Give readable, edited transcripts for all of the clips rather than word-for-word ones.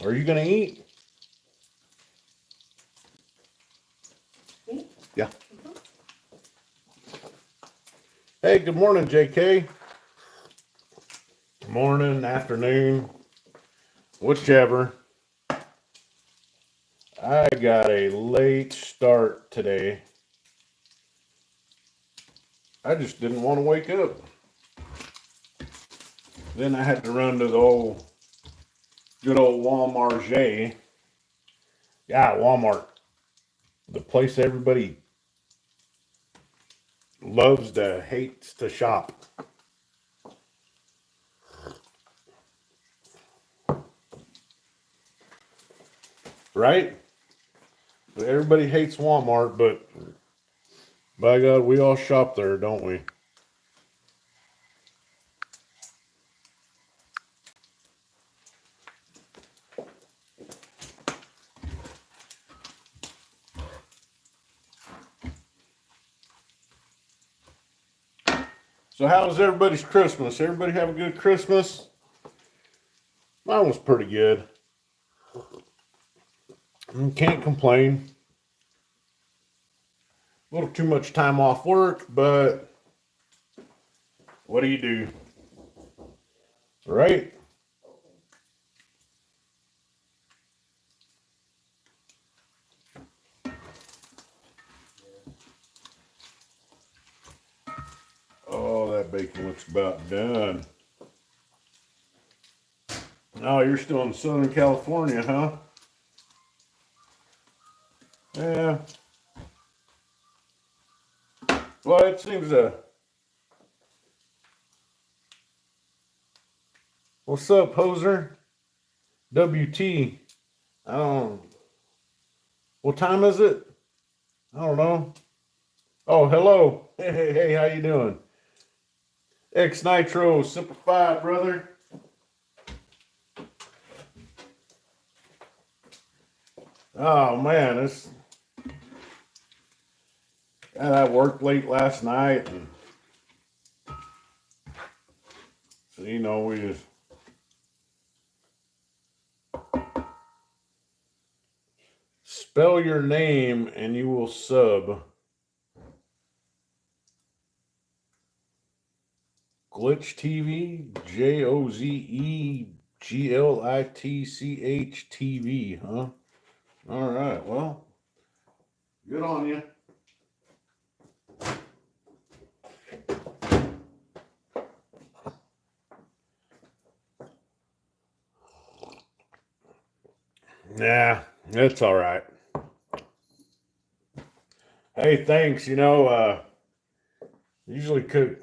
Are you gonna eat? Yeah. Hey, good morning, JK. Morning, afternoon, whichever. I got a late start today. I just didn't want to wake up. Then I had to run to the good old Walmart. Yeah, Walmart. The place everybody loves to hates to shop. Right? Everybody hates Walmart, but by God, we all shop there, don't we? So how was everybody's Christmas? Everybody have a good Christmas? Mine was pretty good. Can't complain. A little too much time off work, but what do you do? Right? Oh, that bacon looks about done. Oh, you're still in Southern California, huh? Yeah. Well, it seems what's up, hoser? WT. I don't. What time is it? I don't know. Oh, hello. Hey, how you doing? X Nitro Simplified, brother. Oh man, I worked late last night, and so we just spell your name and you will sub. Glitch TV, JOZEGLITCH huh? All right, well, good on you. Nah, that's all right. Hey, thanks. Usually cook.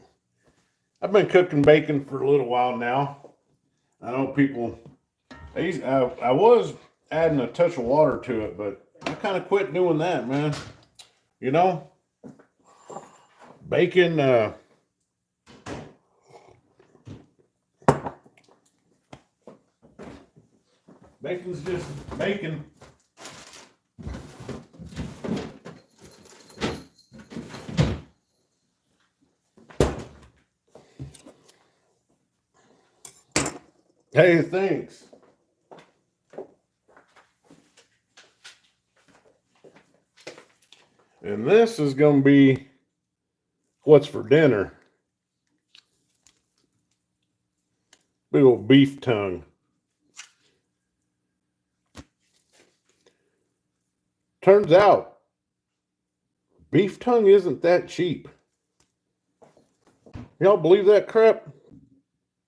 I've been cooking bacon for a little while now. I know people. I was adding a touch of water to it, but I kind of quit doing that, man. You know, bacon. Bacon's just bacon. Hey, thanks. And this is going to be what's for dinner. Big old beef tongue. Turns out, beef tongue isn't that cheap. Y'all believe that crap?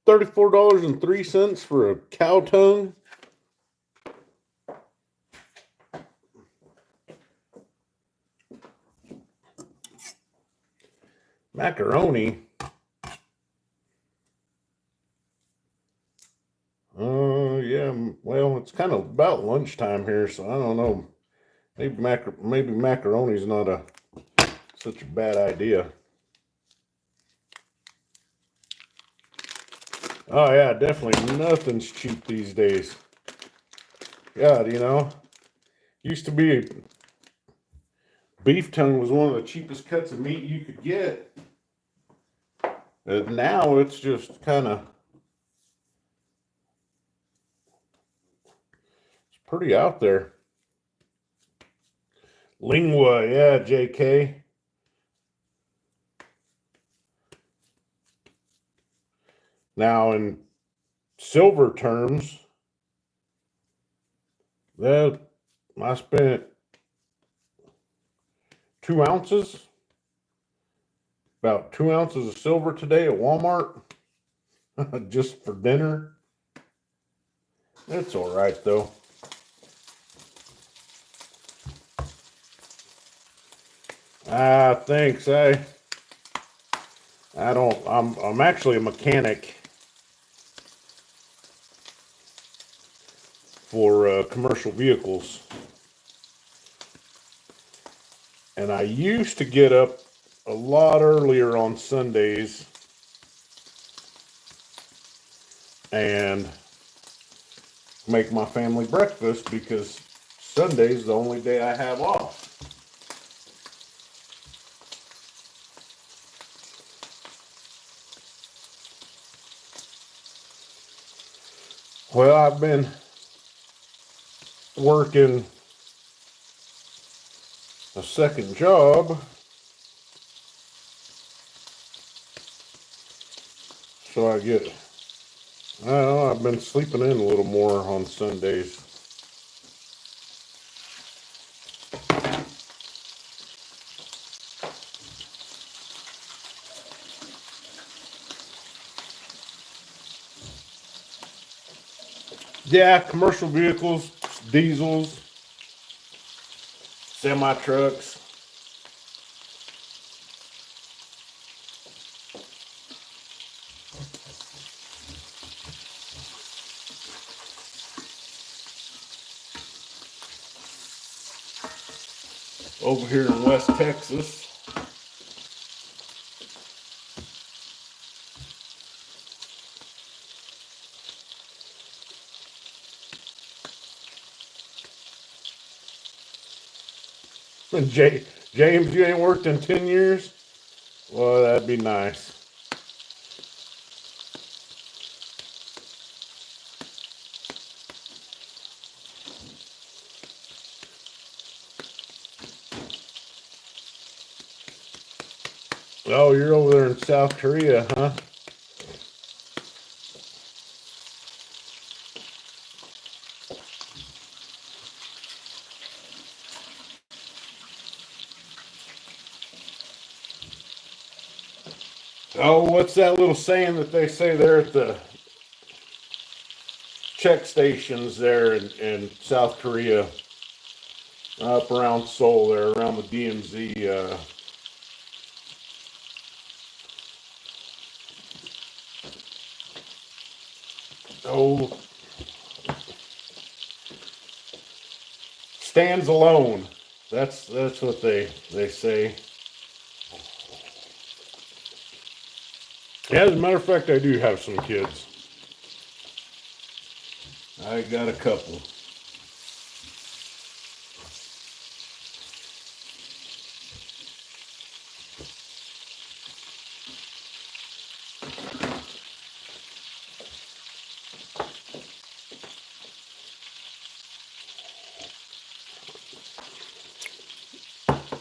$34.03 for a cow tongue? Macaroni. Yeah. Well, it's kind of about lunchtime here, so I don't know. Maybe macaroni's not such a bad idea. Oh yeah, definitely nothing's cheap these days. God, used to be beef tongue was one of the cheapest cuts of meat you could get. And now it's just kind of pretty out there. Lingua, yeah, JK. Now, in silver terms, that I spent 2 ounces, about 2 ounces of silver today at Walmart, just for dinner. It's all right though. Thanks. I don't. I'm actually a mechanic for commercial vehicles, and I used to get up a lot earlier on Sundays and make my family breakfast because Sunday's the only day I have off. Well, I've been working a second job, so I get, I don't know, I've been sleeping in a little more on Sundays. Yeah, commercial vehicles, diesels, semi trucks. Over here in West Texas. And James, you ain't worked in 10 years? Well, that'd be nice. Oh, you're over there in South Korea, huh? Oh, what's that little saying that they say there at the check stations there in South Korea, up around Seoul there, around the DMZ? Oh, stands alone. That's what they say. Yeah, as a matter of fact, I do have some kids. I got a couple.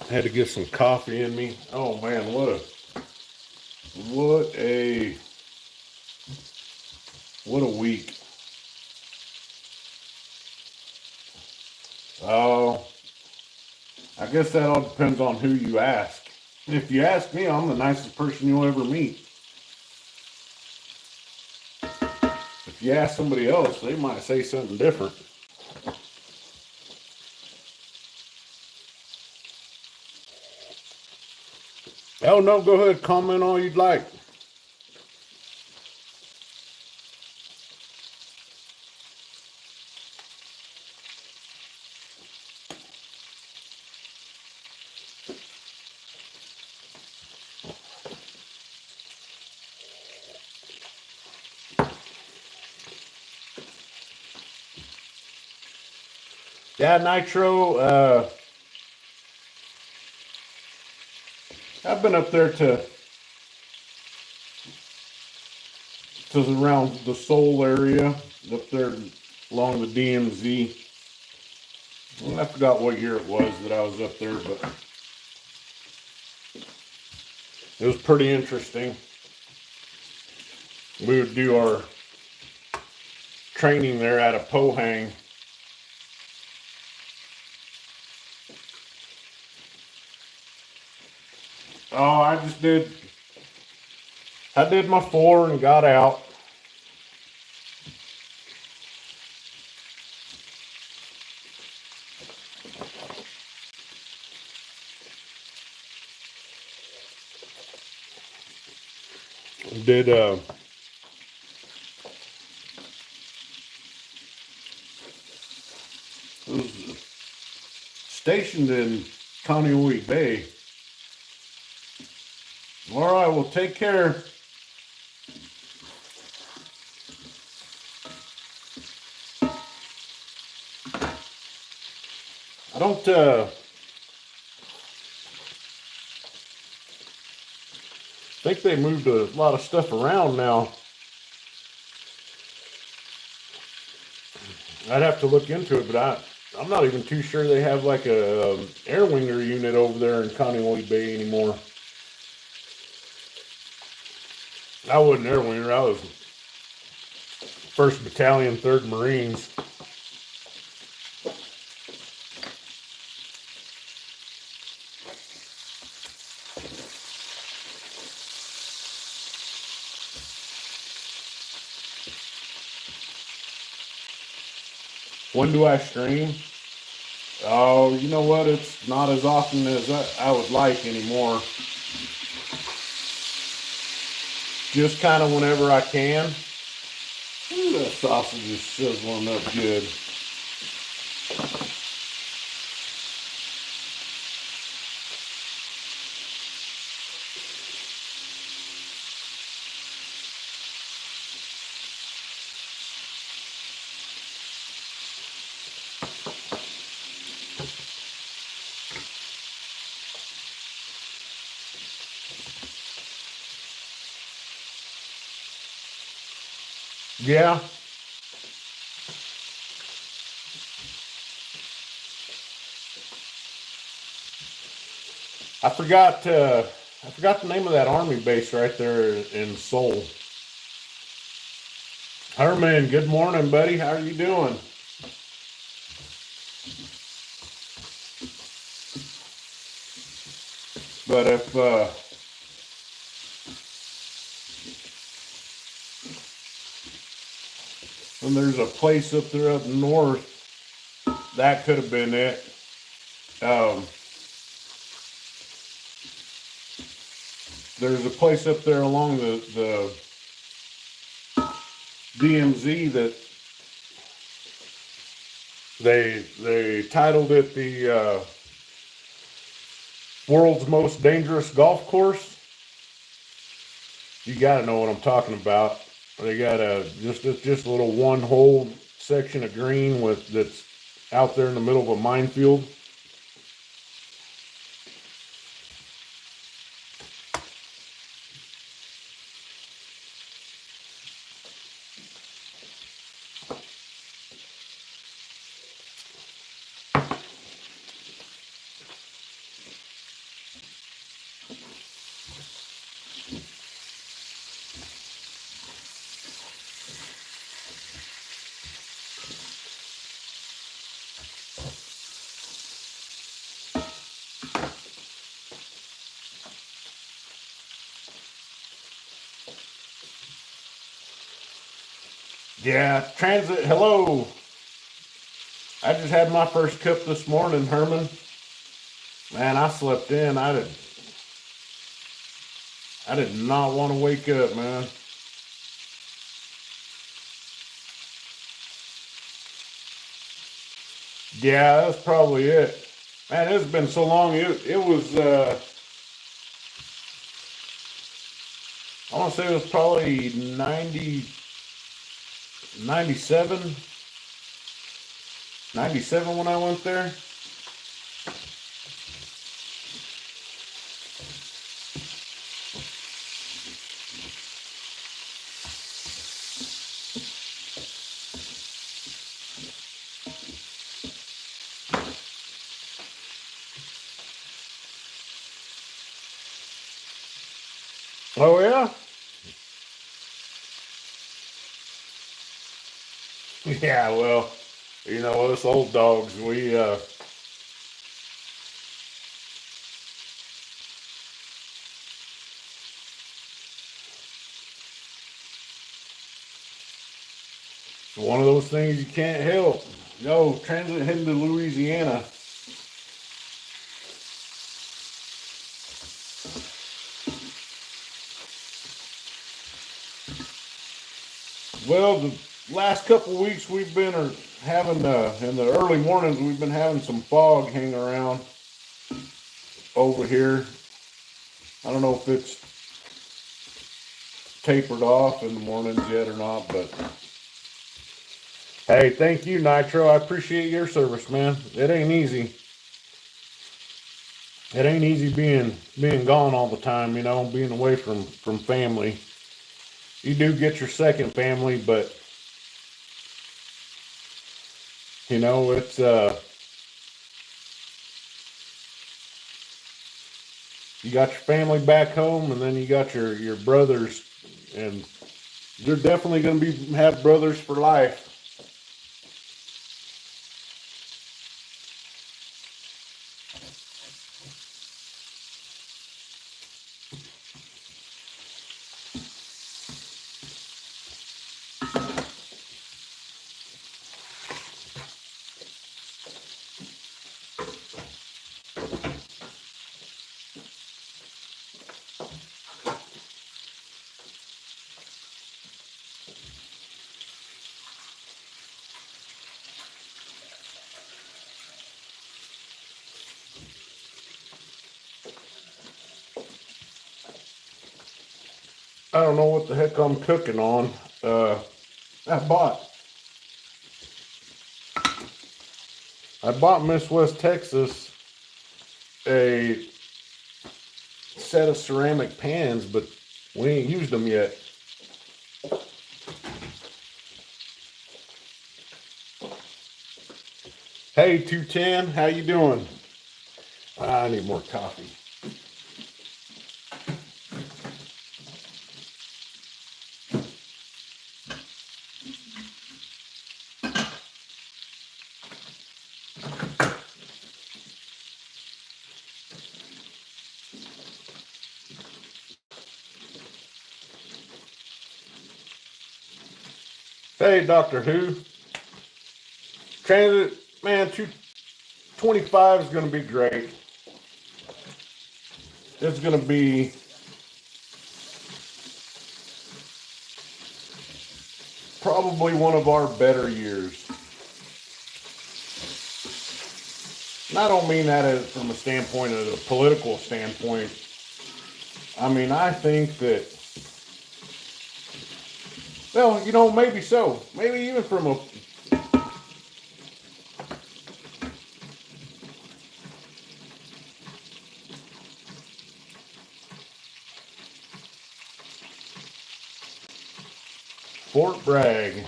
Had to get some coffee in me. Oh man, what a what a week. Oh, I guess that all depends on who you ask. If you ask me, I'm the nicest person you'll ever meet. If you ask somebody else, they might say something different. Oh no, go ahead, comment all you'd like. Yeah, Nitro. I've been up there to around the Seoul area, up there along the DMZ. Well, I forgot what year it was that I was up there, but it was pretty interesting. We would do our training there at a Pohang. Oh, I did my 4 and got out. Did was stationed in Kaneohe Bay. All right, well, take care. I don't think they moved a lot of stuff around now. I'd have to look into it, but I'm not even too sure they have like a air winger unit over there in Kaneohe Bay anymore. I wasn't air winger. I was 1st Battalion, 3rd Marines. When do I stream? Oh, you know what? It's not as often as I would like anymore. Just kind of whenever I can. Ooh, that sausage is sizzling up good. Yeah. I forgot the name of that army base right there in Seoul. Herman, good morning, buddy. How are you doing? But if when there's a place up there up north, that could have been it. There's a place up there along the DMZ that they titled it the world's most dangerous golf course. You got to know what I'm talking about. They got just a little 1-hole section of green that's out there in the middle of a minefield. Yeah, transit. Hello. I just had my first cup this morning, Herman. Man, I slept in. I did not want to wake up, man. Yeah, that's probably it. Man, it's been so long. It was I want to say it was probably 97, 97 when I went there. Oh yeah. Yeah. Well, us old dogs, we. It's one of those things you can't help. No, transit heading to Louisiana. Well, the last couple of weeks we've been having, in the early mornings, we've been having some fog hang around over here. I don't know if it's tapered off in the mornings yet or not, but hey, thank you, Nitro. I appreciate your service, man. It ain't easy. It ain't easy being gone all the time, being away from family. You do get your second family, but it's you got your family back home, and then you got your brothers, and you're definitely going to be have brothers for life. I don't know what the heck I'm cooking on. Uh, I bought I bought Miss West Texas a set of ceramic pans, but we ain't used them yet. Hey, 210, how you doing? I need more coffee. Hey, Doctor Who. Transit, man, 225 is going to be great. It's going to be probably one of our better years. And I don't mean that from a standpoint of a political standpoint. I mean, I think that, well, maybe so. Maybe even from a Fort Bragg.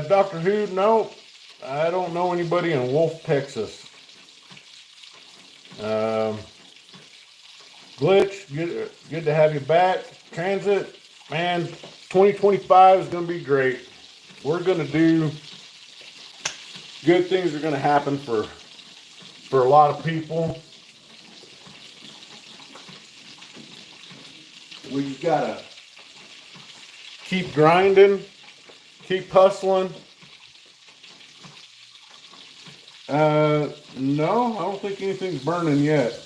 Doctor Who, no, I don't know anybody in Wolf, Texas. Um, Glitch, good to have you back. Transit, man, 2025 is going to be great. We're going to do good things are going to happen for a lot of people. We just got to keep grinding, keep hustling. No, I don't think anything's burning yet.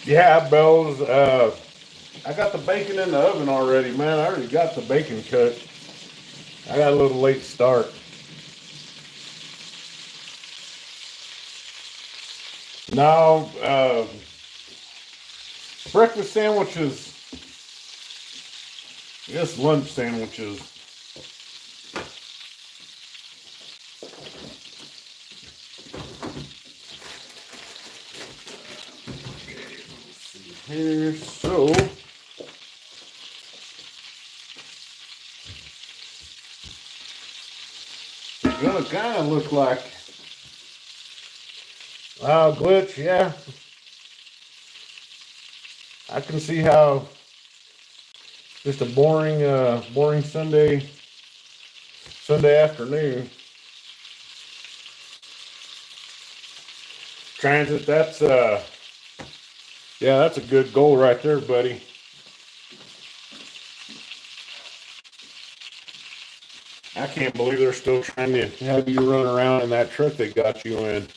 Yeah, Bells. I got the bacon in the oven already, man. I already got the bacon cut. I got a little late start. No, breakfast sandwiches, yes, lunch sandwiches. Here, so it's gonna kind of look like glitch. Yeah, I can see how just a boring Sunday afternoon transit. Yeah, that's a good goal right there, buddy. I can't believe they're still trying to have you run around in that truck they got you in.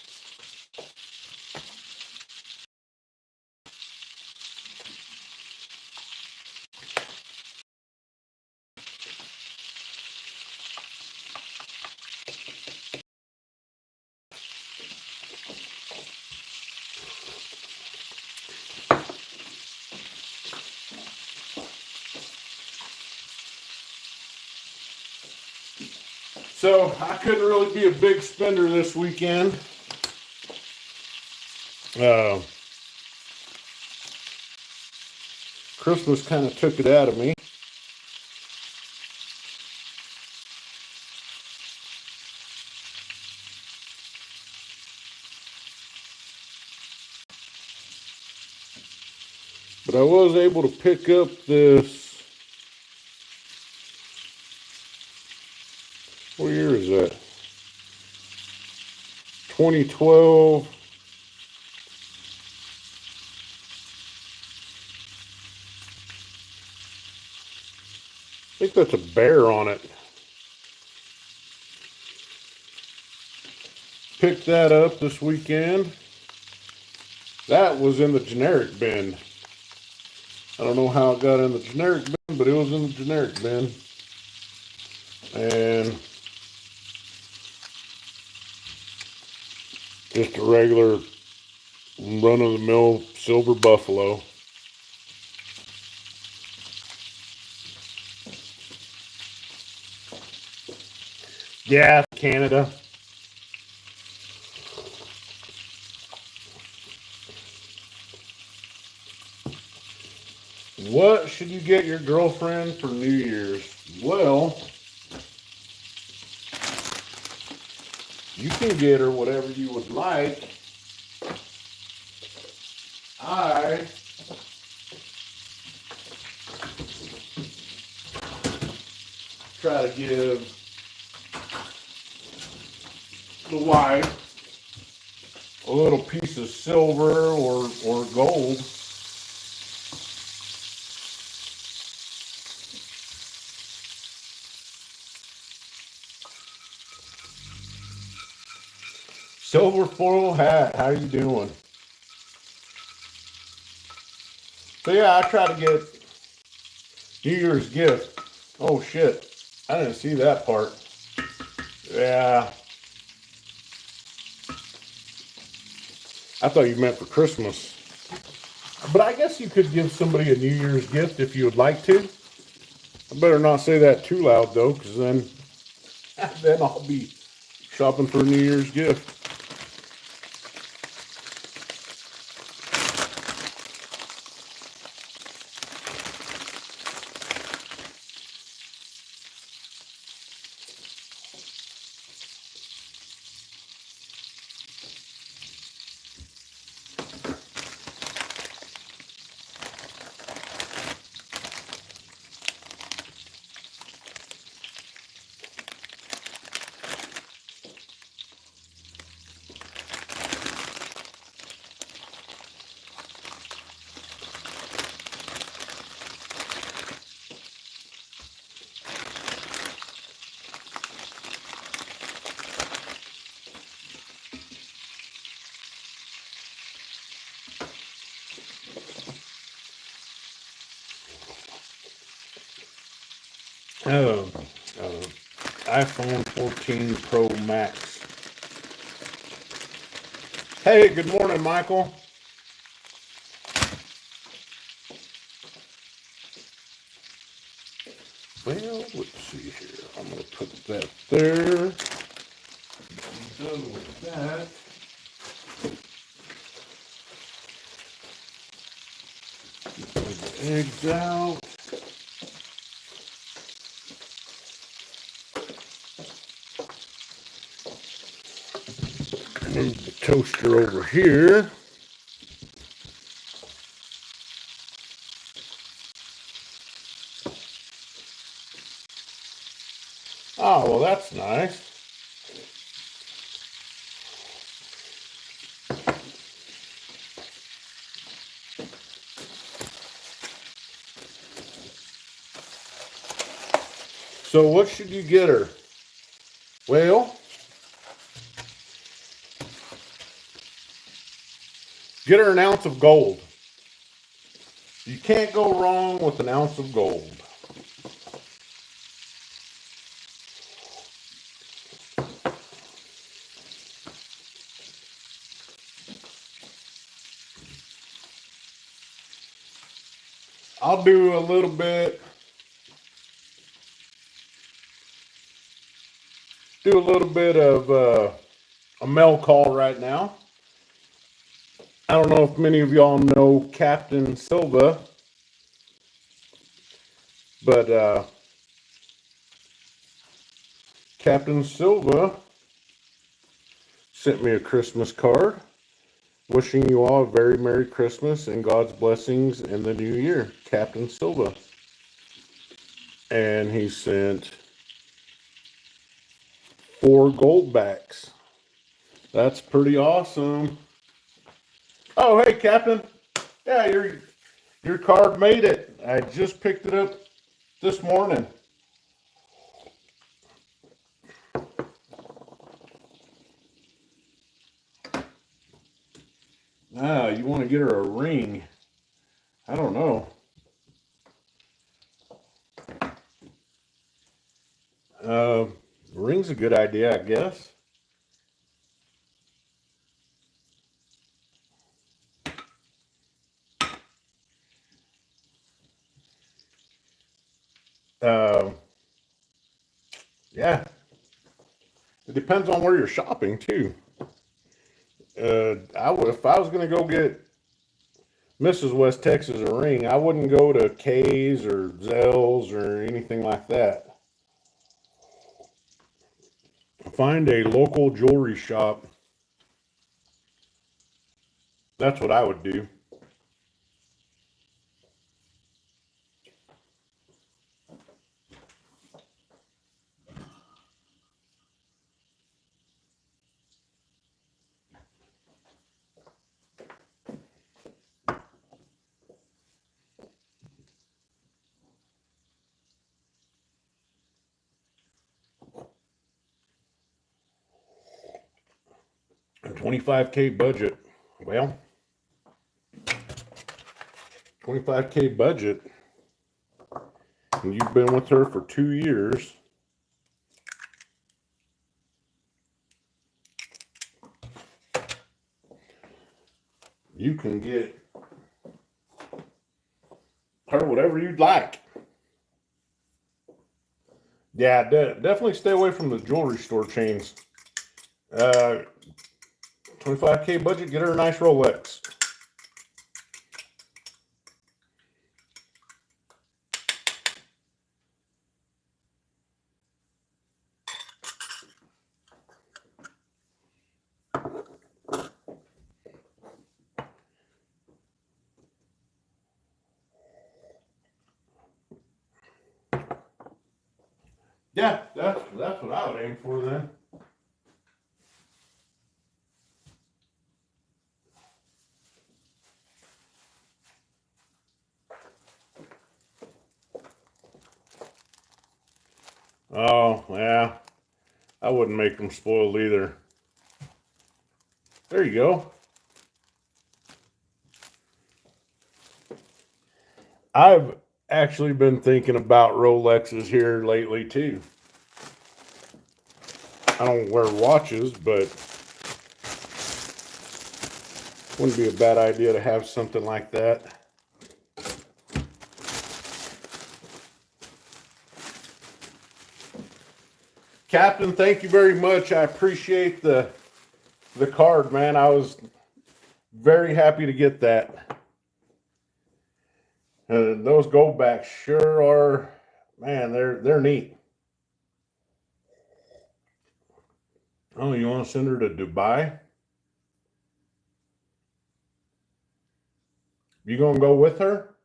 So I couldn't really be a big spender this weekend. Uh, Christmas kind of took it out of me. But I was able to pick up this. What year is that? 2012. I think that's a bear on it. Picked that up this weekend. That was in the generic bin. I don't know how it got in the generic bin, but it was in the generic bin. And just a regular run-of-the-mill silver buffalo. Yeah, Canada. What should you get your girlfriend for New Year's? Well, you can get her whatever you would like. I try to give the wife a little piece of silver or gold. Silver foil hat, how you doing? So yeah, I try to get New Year's gift. Oh shit, I didn't see that part. Yeah, I thought you meant for Christmas. But I guess you could give somebody a New Year's gift if you would like to. I better not say that too loud though, because then I'll be shopping for a New Year's gift. Oh, iPhone 14 Pro Max. Hey, good morning, Michael. Well, let's see here. I'm going to put that there. Done with that. Put the eggs out. Move the toaster over here. Oh, well, that's nice. So what should you get her? Well, get her an ounce of gold. You can't go wrong with an ounce of gold. I'll do a little bit of a mail call right now. I don't know if many of y'all know Captain Silva, but Captain Silva sent me a Christmas card wishing you all a very Merry Christmas and God's blessings in the new year. Captain Silva. And he sent 4 gold backs. That's pretty awesome. Oh, hey, Captain. Yeah, your card made it. I just picked it up this morning. Ah, you want to get her a ring? I don't know. Ring's a good idea, I guess. Uh, yeah, it depends on where you're shopping too. If I was gonna go get Mrs. West Texas a ring, I wouldn't go to K's or Zell's or anything like that. Find a local jewelry shop. That's what I would do. A 25K budget. Well, 25K budget, and you've been with her for 2 years. You can get her whatever you'd like. Yeah, definitely stay away from the jewelry store chains. 25K budget, get her a nice Rolex. Yeah, that's what I would aim for then. Oh, yeah. I wouldn't make them spoiled either. There you go. I've actually been thinking about Rolexes here lately too. I don't wear watches, but Wouldn't be a bad idea to have something like that. Captain, thank you very much. I appreciate the card, man. I was very happy to get that. Those goldbacks sure are, man, they're neat. Oh, you want to send her to Dubai? You gonna go with her?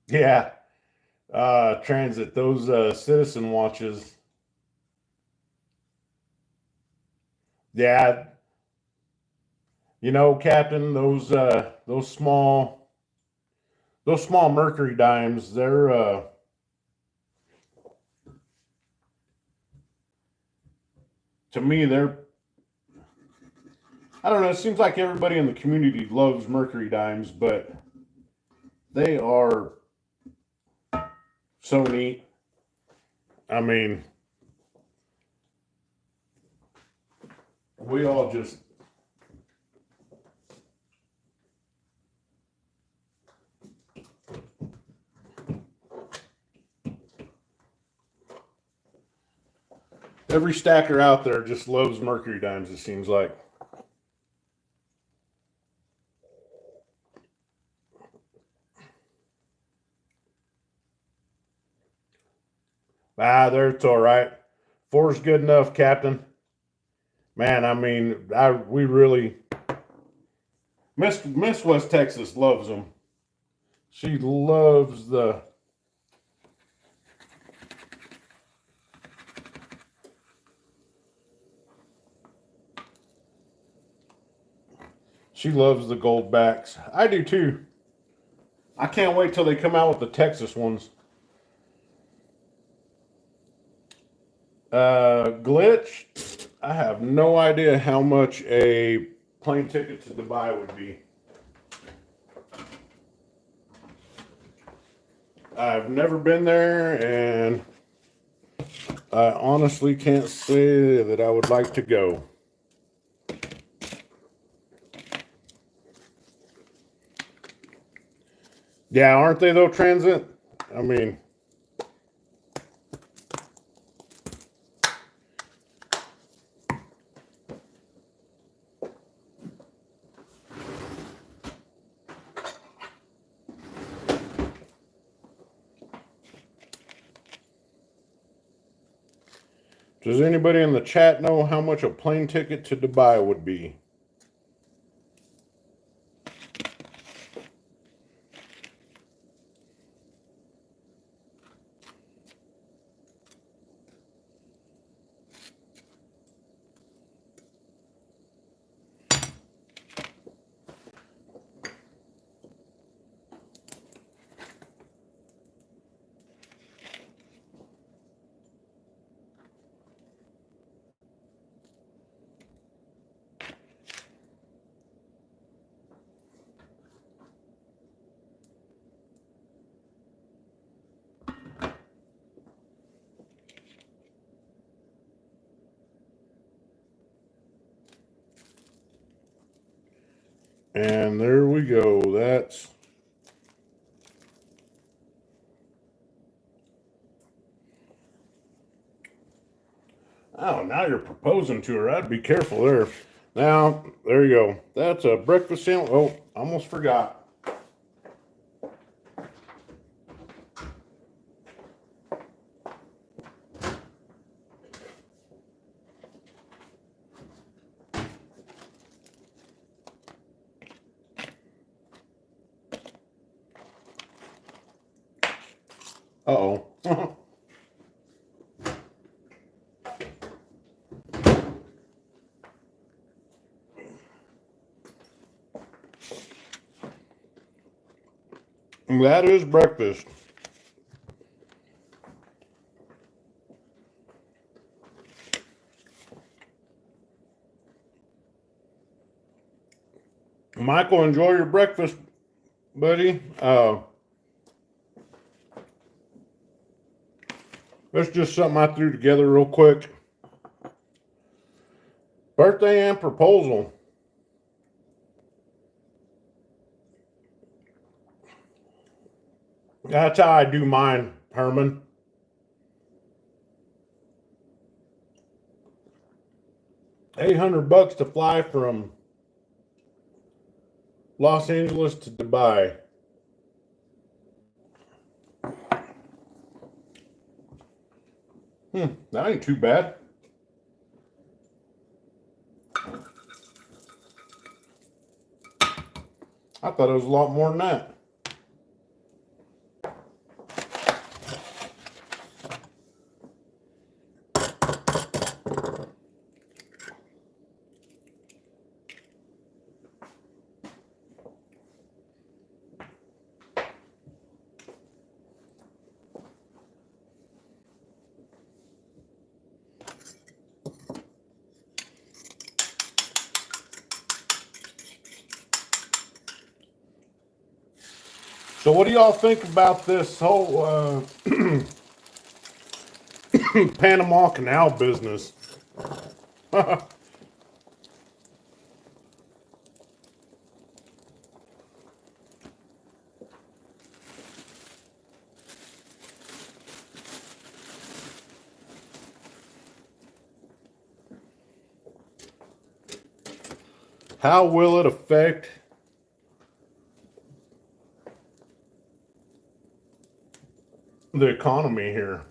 Yeah. Transit, those citizen watches. Yeah, Captain, those small mercury dimes, they're to me they're I don't know, it seems like everybody in the community loves mercury dimes, but they are so neat. I mean, we all just every stacker out there just loves mercury dimes, it seems like. It's all right. Four's good enough, Captain. Man, I mean, we really Miss West Texas loves them. She loves the gold backs. I do too. I can't wait till they come out with the Texas ones. Glitch. I have no idea how much a plane ticket to Dubai would be. I've never been there, and I honestly can't say that I would like to go. Yeah, aren't they though, Transit? I mean, does anybody in the chat know how much a plane ticket to Dubai would be? And there we go. That's oh, now you're proposing to her. I'd be careful there. Now, there you go. That's a breakfast sandwich. Oh, almost forgot. Uh-oh. That is breakfast. Michael, enjoy your breakfast, buddy. That's just something I threw together real quick. Birthday and proposal. That's how I do mine, Herman. $800 to fly from Los Angeles to Dubai. That ain't too bad. I thought it was a lot more than that. So what do y'all think about this whole Panama Canal business? How will it affect the economy here?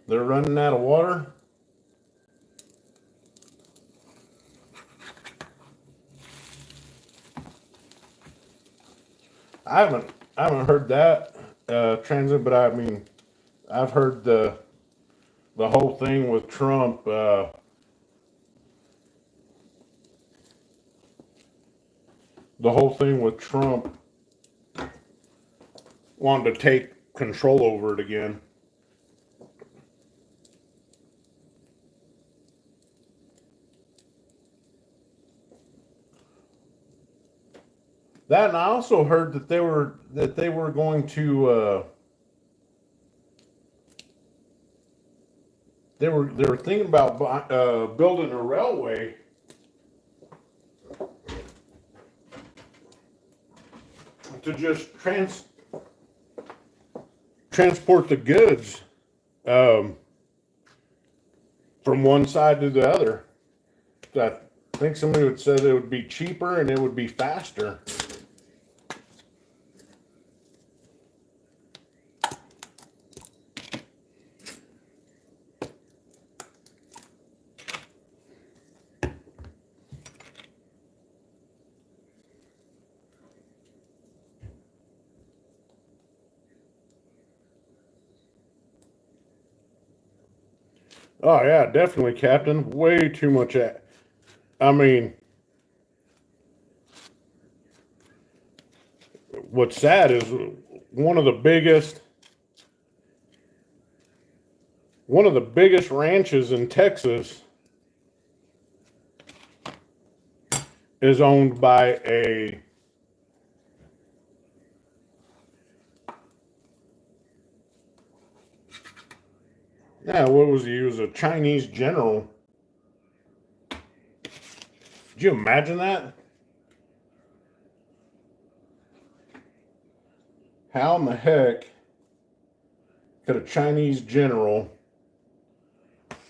They're running out of water. I haven't heard that transit, but I mean I've heard the whole thing with Trump. The whole thing with Trump wanting to take control over it again. That, and I also heard that they were going to they were thinking about building a railway to just transport the goods um, from one side to the other. I think somebody would say it would be cheaper and it would be faster. Oh yeah, definitely, Captain. Way too much. I mean, what's sad is one of the biggest one of the biggest ranches in Texas is owned by a yeah, what was he? He was a Chinese general. Could you imagine that? How in the heck could a Chinese general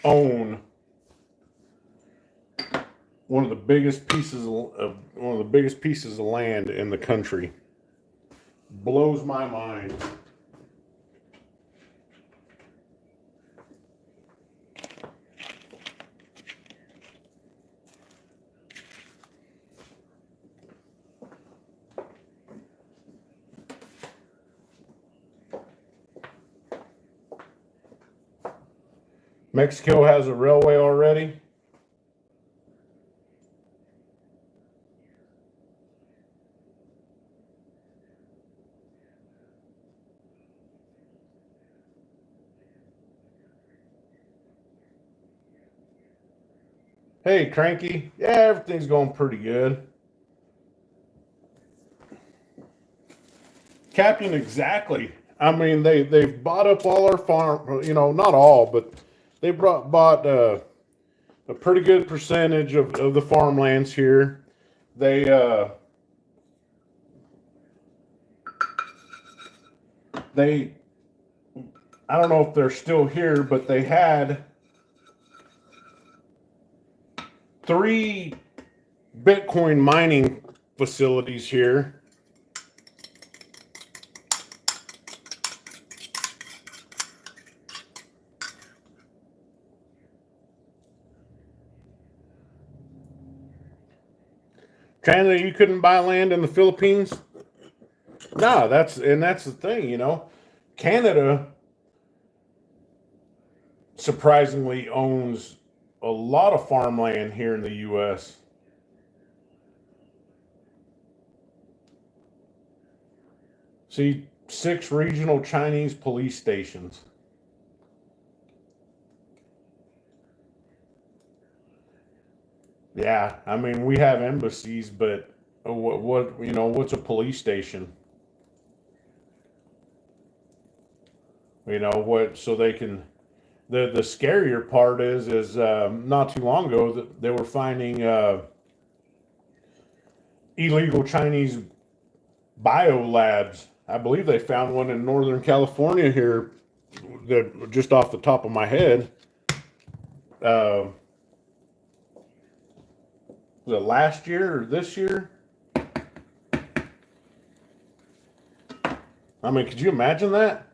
own one of the biggest pieces of one of the biggest pieces of land in the country. Blows my mind. Mexico has a railway already. Hey, Cranky. Yeah, everything's going pretty good. Captain, exactly. I mean, they've bought up all our farm. You know, not all, but they bought a pretty good percentage of the farmlands here. They they I don't know if they're still here, but they had 3 Bitcoin mining facilities here. Canada, you couldn't buy land in the Philippines? No, that's the thing, you know. Canada surprisingly owns a lot of farmland here in the US. See, 6 regional Chinese police stations. Yeah, I mean, we have embassies, but what's a police station? You know what? So they can. The scarier part is not too long ago that they were finding illegal Chinese bio labs. I believe they found one in Northern California here, that just off the top of my head. Uh, was it last year or this year? I mean, could you imagine that?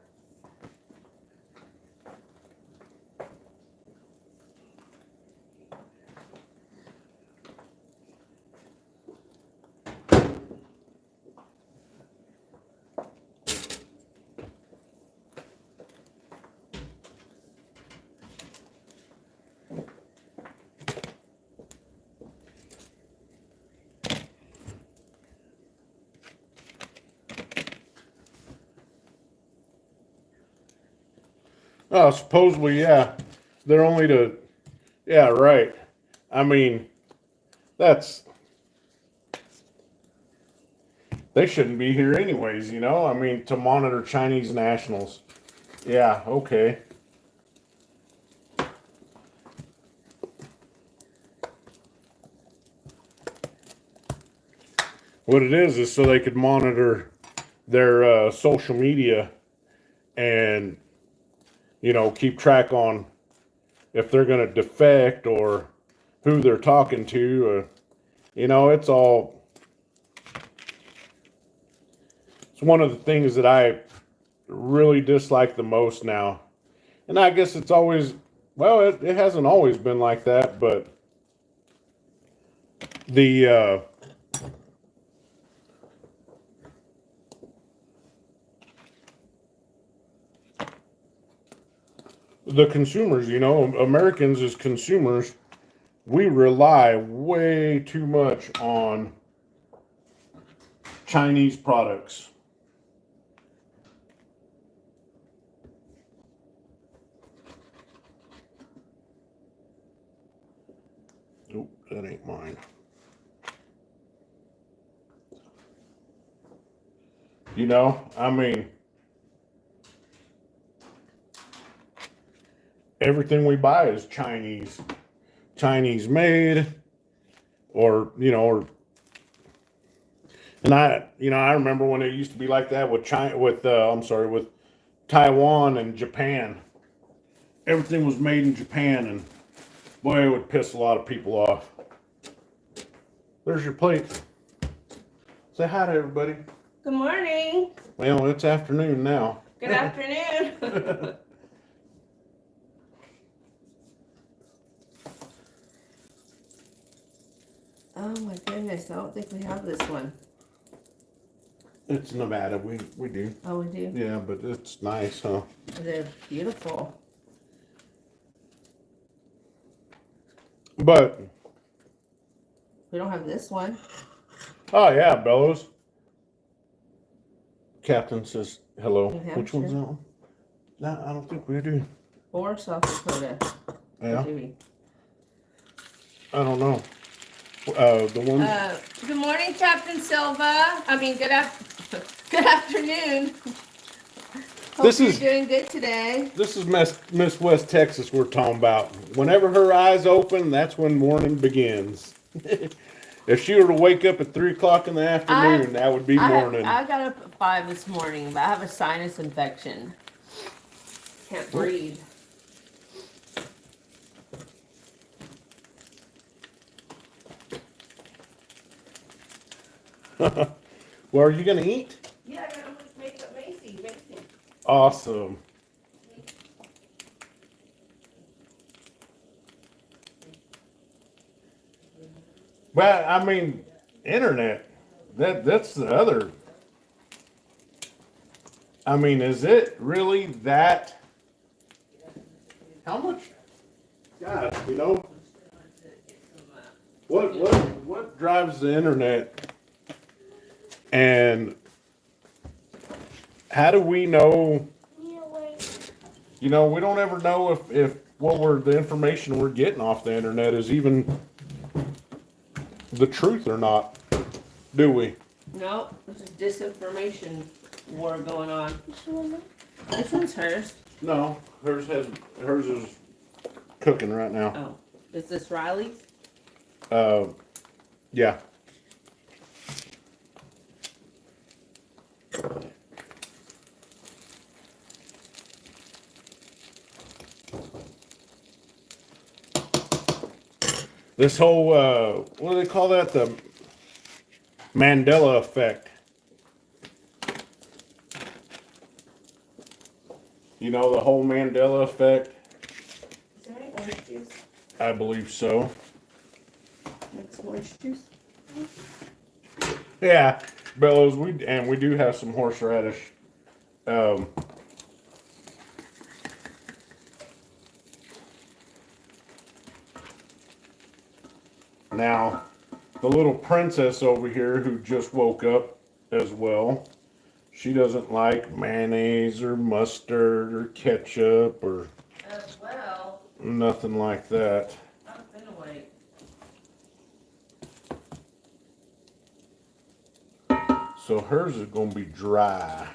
Oh, supposedly, yeah. They're only to, yeah, right. I mean, that's, they shouldn't be here anyways, you know? I mean, to monitor Chinese nationals. Yeah, okay. What it is so they could monitor their social media and, you know, keep track on if they're going to defect or who they're talking to. You know, it's one of the things that I really dislike the most now. And I guess it's always, well, it hasn't always been like that, but the consumers, you know, Americans as consumers, we rely way too much on Chinese products. Oh, that ain't mine. You know, I mean, everything we buy is Chinese made, or and I remember when it used to be like that with China, with with Taiwan and Japan. Everything was made in Japan, and boy, it would piss a lot of people off. There's your plate. Say hi to everybody. Good morning. Well, it's afternoon now. Good afternoon. Oh my goodness, I don't think we have this one. It's Nevada. We do. Oh, we do? Yeah, but it's nice, huh? They're beautiful. But We don't have this one. oh yeah, Bellows. Captain says hello. New Which one's Hampshire. that one? No, I don't think we do. Or South Dakota. Yeah, Or do we? I don't know. The one. Good morning, Captain Silva. Good afternoon. Hope This you're is- doing good today. This is Miss West Texas we're talking about. Whenever her eyes open, that's when morning begins. If she were to wake up at 3 o'clock in the afternoon, that would be morning. I got up at 5 this morning, but I have a sinus infection. Can't breathe. Well, are you gonna eat? Yeah, I gotta make up Macy. Awesome. Well, I mean, internet. That's the other. I mean, is it really that? How much? God, what drives the internet? And how do we know? We don't ever know if the information we're getting off the internet is even the truth or not, do we? No, there's a disinformation war going on. This one's hers. No, hers is cooking right now. Oh, is this Riley's? Yeah. This whole what do they call that? The Mandela effect. You know the whole Mandela effect? Is there any orange juice? I believe so. Like some orange juice? Yeah, Bellows. We do have some horseradish. Now, the little princess over here who just woke up as well, she doesn't like mayonnaise or mustard or ketchup or Well, nothing like that. I've been awake. So hers is going to be dry.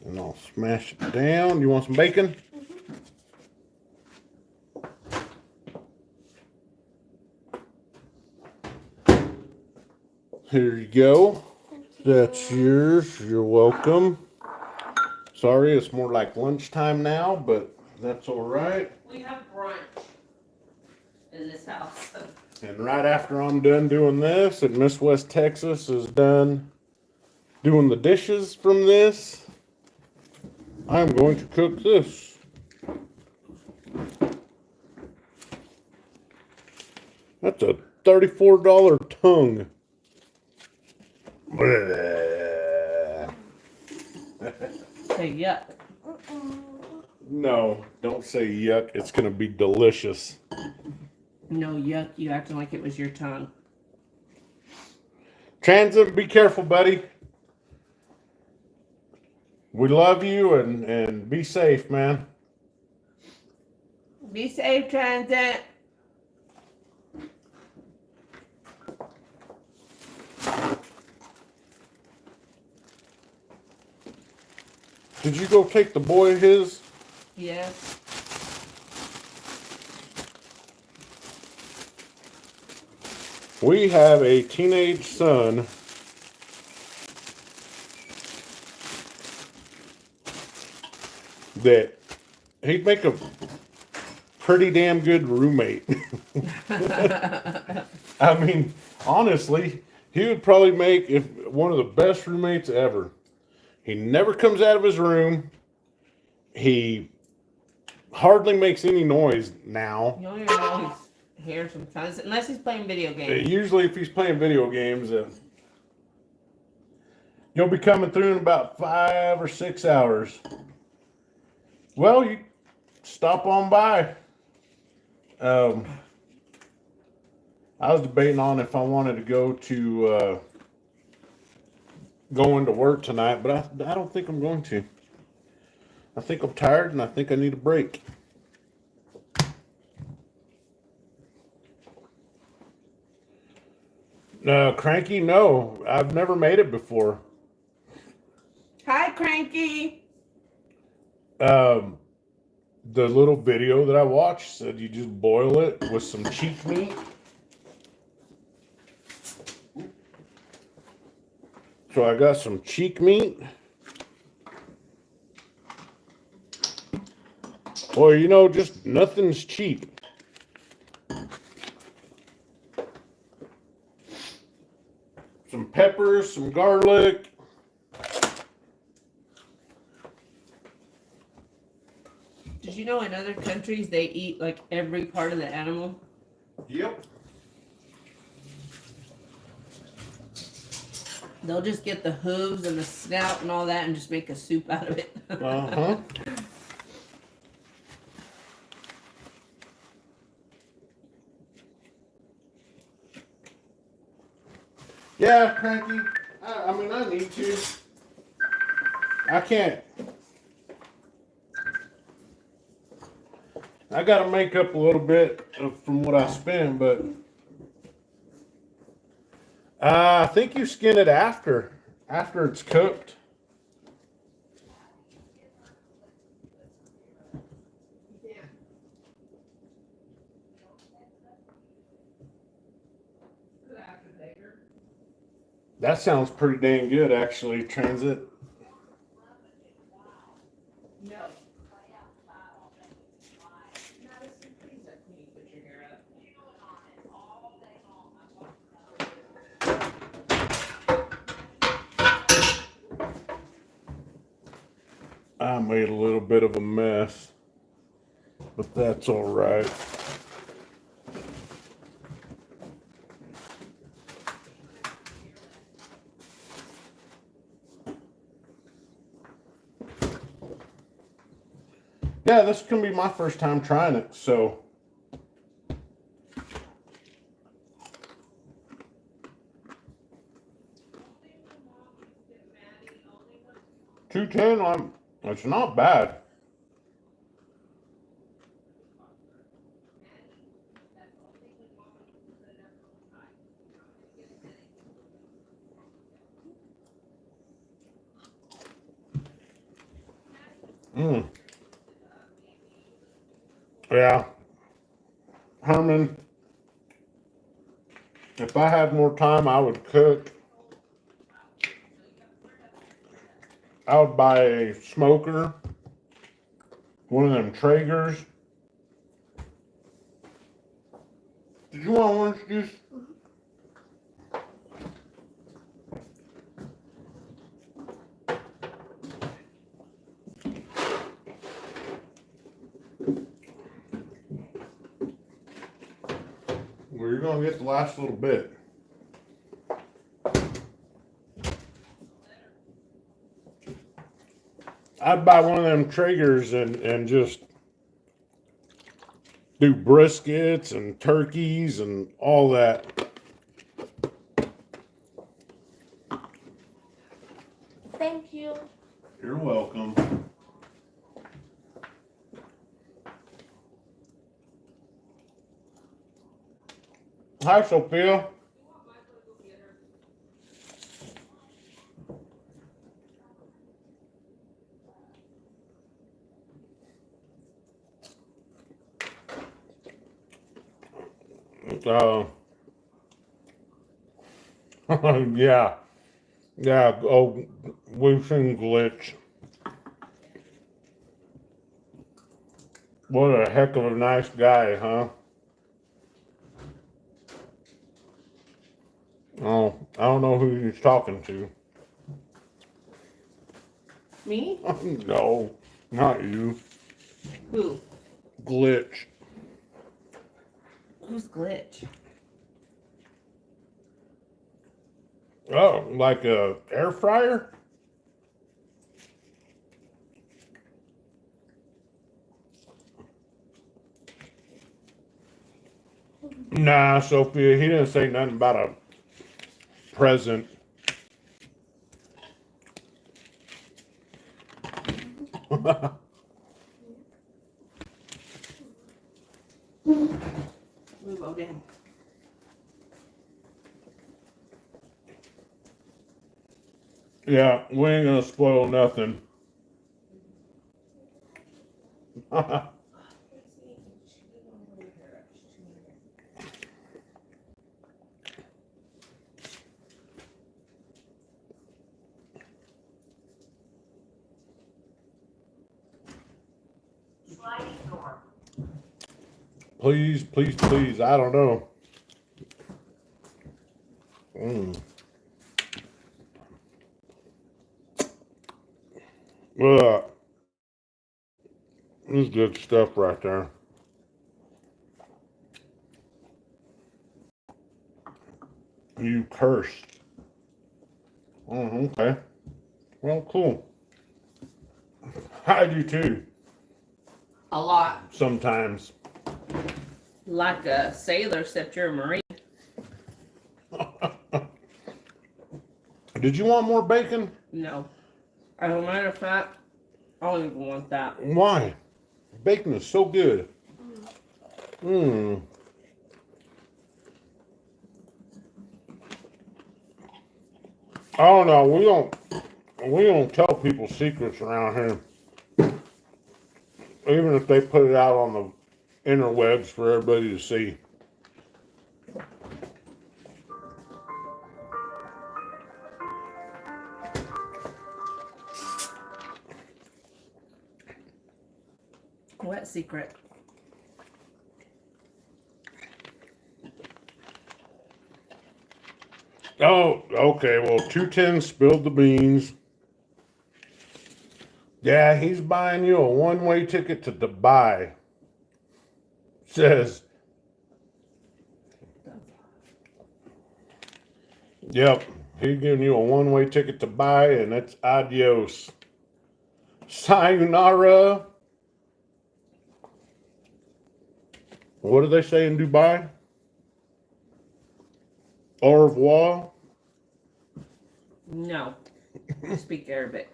And I'll smash it down. You want some bacon? Here you go. That's yours. You're welcome. Sorry, it's more like lunchtime now, but that's all right. We have brunch in this house. And right after I'm done doing this, and Miss West Texas is done doing the dishes from this, I'm going to cook this. That's a $34 tongue. Bleh. Say yuck. No, don't say yuck. It's going to be delicious. No yuck, you acting like it was your tongue. Transit, be careful, buddy. We love you and be safe, man. Be safe, Transit. Did you go take the boy his? Yes. We have a teenage son that he'd make a pretty damn good roommate. I mean, honestly, he would probably make one of the best roommates ever. He never comes out of his room. He hardly makes any noise now. You don't even know he's here sometimes, unless he's playing video games. Usually, if he's playing video games, he'll be coming through in about 5 or 6 hours. Well, you stop on by. I was debating on if I wanted to go into work tonight, but I don't think I'm going to. I think I'm tired and I think I need a break. Cranky, no. I've never made it before. Hi, Cranky. The little video that I watched said you just boil it with some cheek meat. So I got some cheek meat. Well, you know, just nothing's cheap. Some peppers, some garlic. Did you know in other countries they eat like every part of the animal? Yep. They'll just get the hooves and the snout and all that and just make a soup out of it. Uh-huh. Yeah, Cranky. I mean, I need to. I can't. I got to make up a little bit from what I spend, but I think you skin it after it's cooked. That sounds pretty dang good, actually, Transit. No. I made a little bit of a mess, but that's all right. Yeah, this can be my first time trying it, so. $2.10, it's not bad. Yeah. Herman, if I had more time, I would cook. I would buy a smoker, one of them Traegers. Did you want orange juice? Well, you're going to get the last little bit. I'd buy one of them Traegers and just do briskets and turkeys and all that. Thank you. You're welcome. Hi, Sophia. Yeah. Yeah, oh, we've seen Glitch. What a heck of a nice guy, huh? Oh, I don't know who he's talking to. Me? No, not you. Who? Glitch. Who's Glitch? Oh, like a air fryer? Nah, Sophia, he didn't say nothing about a present. Move on down. Yeah, we ain't gonna spoil nothing. Sliding door. Please, please, please. I don't know. Mm. This is good stuff right there. You cursed. Oh, okay. Well, cool. I do too. A lot. Sometimes. Like a sailor, except you're a Marine. Did you want more bacon? No. As a matter of fact, I don't even want that. Why? Bacon is so good. Mmm. I don't know. We don't tell people secrets around here. Even if they put it out on the interwebs for everybody to see. What secret? Oh, okay. Well, 210 spilled the beans. Yeah, he's buying you a one-way ticket to Dubai. Says, yep, he's giving you a one-way ticket to Dubai, and that's adios. Sayonara. What do they say in Dubai? Au revoir. No. I speak Arabic.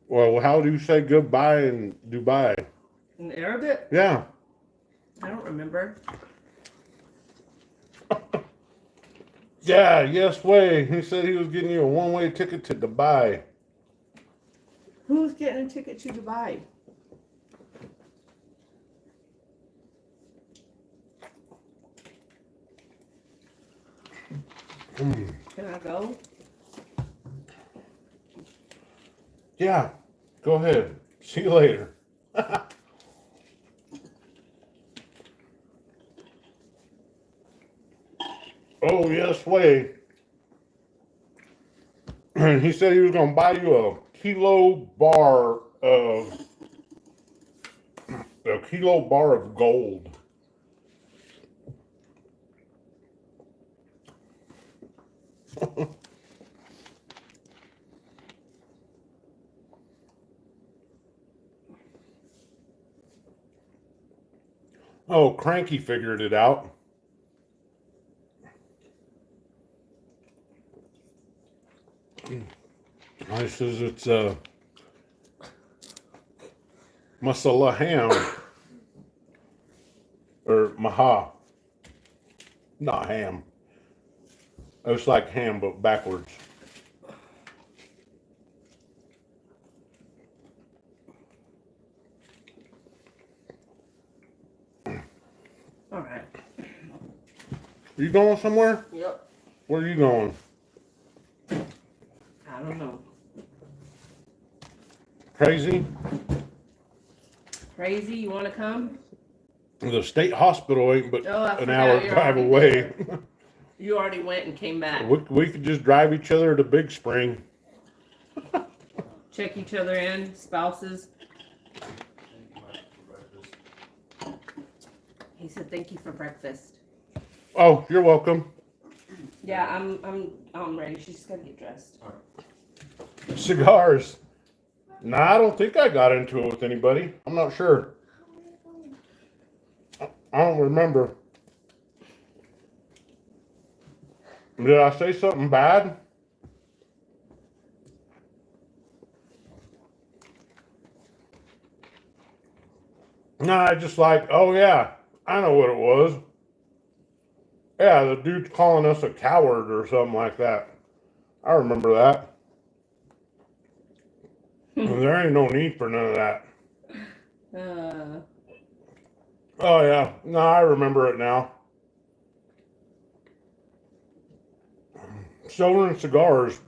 Well, how do you say goodbye in Dubai? In Arabic? Yeah. I don't remember. Yeah, yes way. He said he was getting you a one-way ticket to Dubai. Who's getting a ticket to Dubai? Mm. Can I go? Yeah, go ahead. See you later. Oh, yes way. He said he was going to buy you a kilo bar of gold. Oh, Cranky figured it out. He says it's masala ham or maha, not ham. It's like ham but backwards. All right. You going somewhere? Yep. Where are you going? I don't know. Crazy? Crazy, you want to come? The state hospital ain't but Oh, I an forgot hour you're drive already away. You already went and came back. We could just drive each other to Big Spring. Check each other in, spouses. He said, "Thank you for breakfast." Oh, you're welcome. Yeah, I'm ready. She's just gotta get dressed. Cigars. Nah, I don't think I got into it with anybody. I'm not sure. I don't remember. Did I say something bad? Nah, I just like, oh yeah, I know what it was. Yeah, the dude's calling us a coward or something like that. I remember that. There ain't no need for none of that. Uh, Oh yeah, no, I remember it now. Silver and Cigars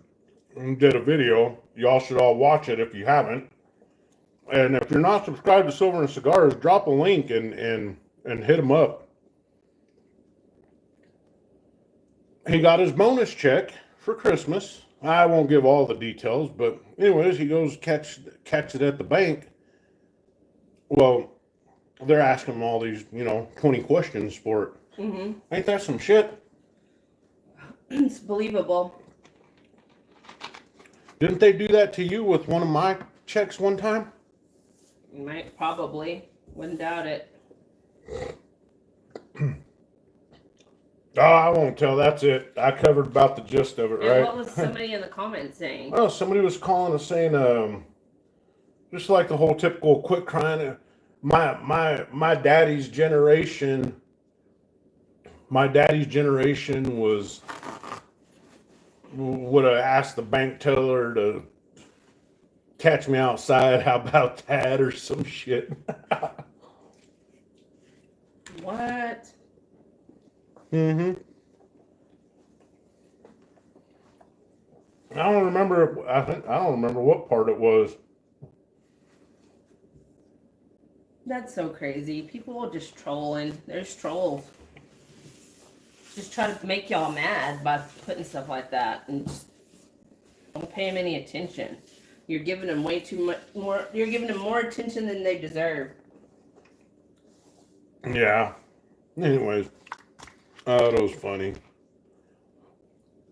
did a video. Y'all should all watch it if you haven't. And if you're not subscribed to Silver and Cigars, drop a link and hit him up. He got his bonus check for Christmas. I won't give all the details, but anyways, he goes catch it at the bank. Well, they're asking him all these, 20 questions for it. mm-hmm. Ain't that some shit? It's believable. Didn't they do that to you with one of my checks one time? Might probably. Wouldn't doubt it. Oh, I won't tell. That's it. I covered about the gist of it, And right? what was somebody in the comments saying? Oh, somebody was calling us saying, just like the whole typical quit crying. My daddy's generation. My daddy's generation would have asked the bank teller to catch me outside. How about that, or some shit? What? Mm-hmm. I don't remember. I don't remember what part it was. That's so crazy. People are just trolling. There's trolls. Just try to make y'all mad by putting stuff like that, and just don't pay them any attention. You're giving them way too much more. You're giving them more attention than they deserve. Yeah. Anyways, that was funny.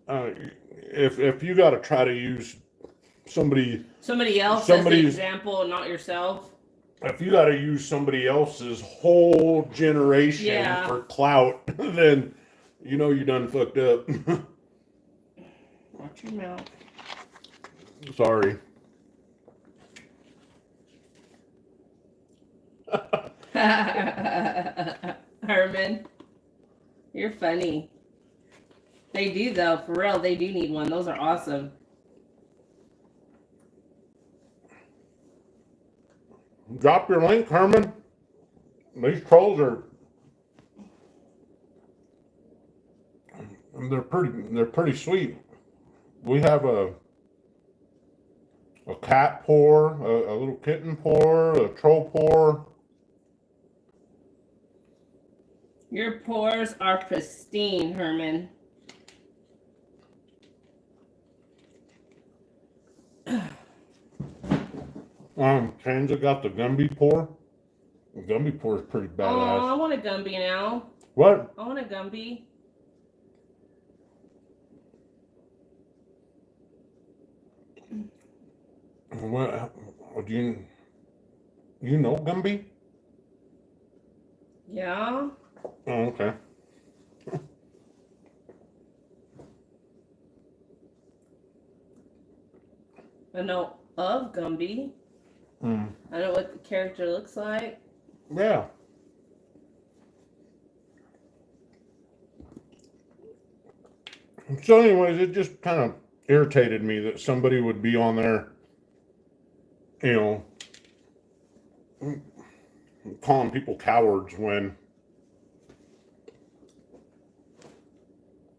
If you got to try to use somebody else as the somebody's example, not yourself. if you got to use somebody else's whole generation for clout, then you done fucked up. Watch your mouth. Sorry. Herman, you're funny. They do though, for real. They do need one. Those are awesome. Drop your link, Herman. These trolls they're pretty sweet. We have a cat pour, a little kitten pour, a troll pour. Your pores are pristine, Herman. Kansas got the Gumby pour. The Gumby pour is pretty badass. Oh, I want a Gumby now. What? I want a Gumby. What? Do you know Gumby? Yeah. Oh, okay. I know of Gumby. Mm. I know what the character looks like. Yeah. So, anyways, it just kind of irritated me that somebody would be on there, calling people cowards when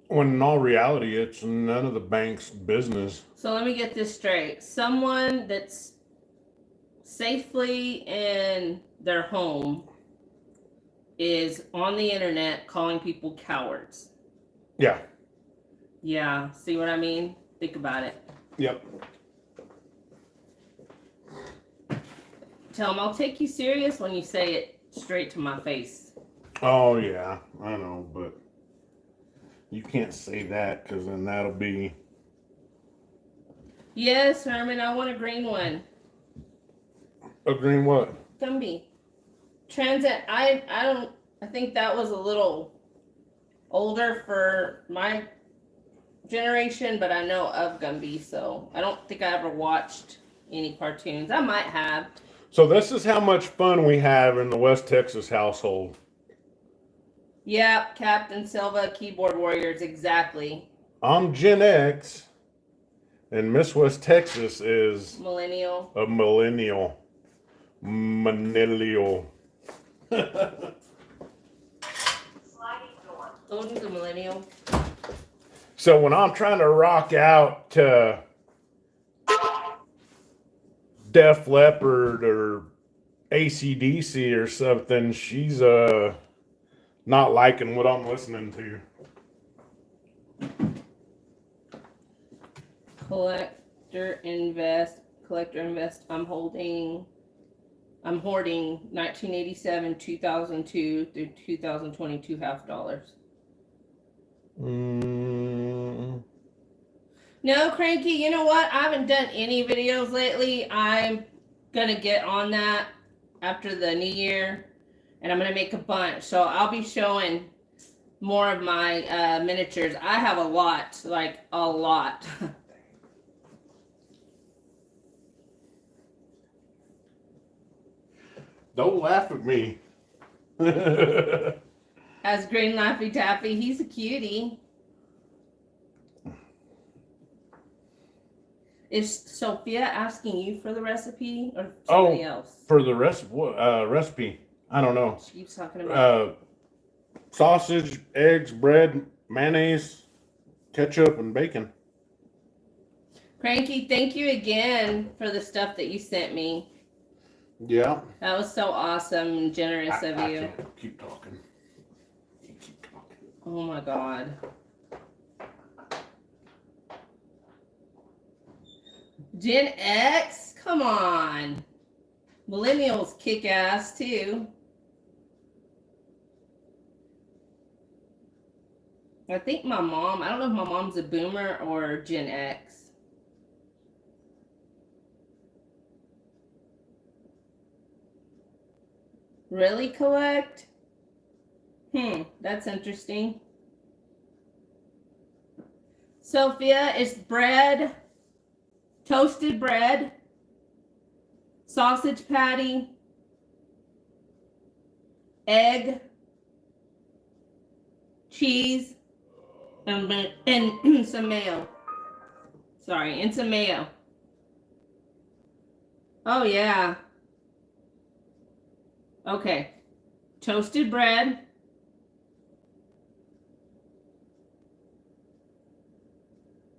in all reality, it's none of the bank's business. So let me get this straight. Someone that's safely in their home is on the internet calling people cowards. Yeah. Yeah, see what I mean? Think about it. Yep. Tell them I'll take you serious when you say it straight to my face. Oh, yeah. I know, but you can't say that because then that'll be... Yes, Herman, I want a green one. A green what? Gumby. Transit, I think that was a little older for my generation, but I know of Gumby, so I don't think I ever watched any cartoons. I might have. So this is how much fun we have in the West Texas household. Yeah, Captain Silva, keyboard warriors, exactly. I'm Gen X, and Miss West Texas is Millennial. a millennial. Millennial. Odin's a millennial. So when I'm trying to rock out to Def Leppard or AC/DC or something, she's not liking what I'm listening to. Collector invest. I'm hoarding 1987, 2002 through 2022 $50. No, Cranky, you know what? I haven't done any videos lately. I'm gonna get on that after the new year, and I'm gonna make a bunch. So I'll be showing more of my miniatures. I have a lot, like a lot. Don't laugh at me. As Green Laffy Taffy, he's a cutie. Is Sophia asking you for the recipe or somebody else? For the recipe, I don't know. She keeps talking about Sausage, eggs, bread, mayonnaise, ketchup, and bacon. Cranky, thank you again for the stuff that you sent me. Yeah. That was so awesome and generous of you. Can't keep talking. Keep talking. Oh my God. Gen X? Come on. Millennials kick ass too. I think my mom, I don't know if my mom's a boomer or Gen X. Really collect? That's interesting. Sophia, it's bread, toasted bread, sausage patty, egg, cheese, and some mayo. Sorry, and some mayo. Oh, yeah. Okay. Toasted bread.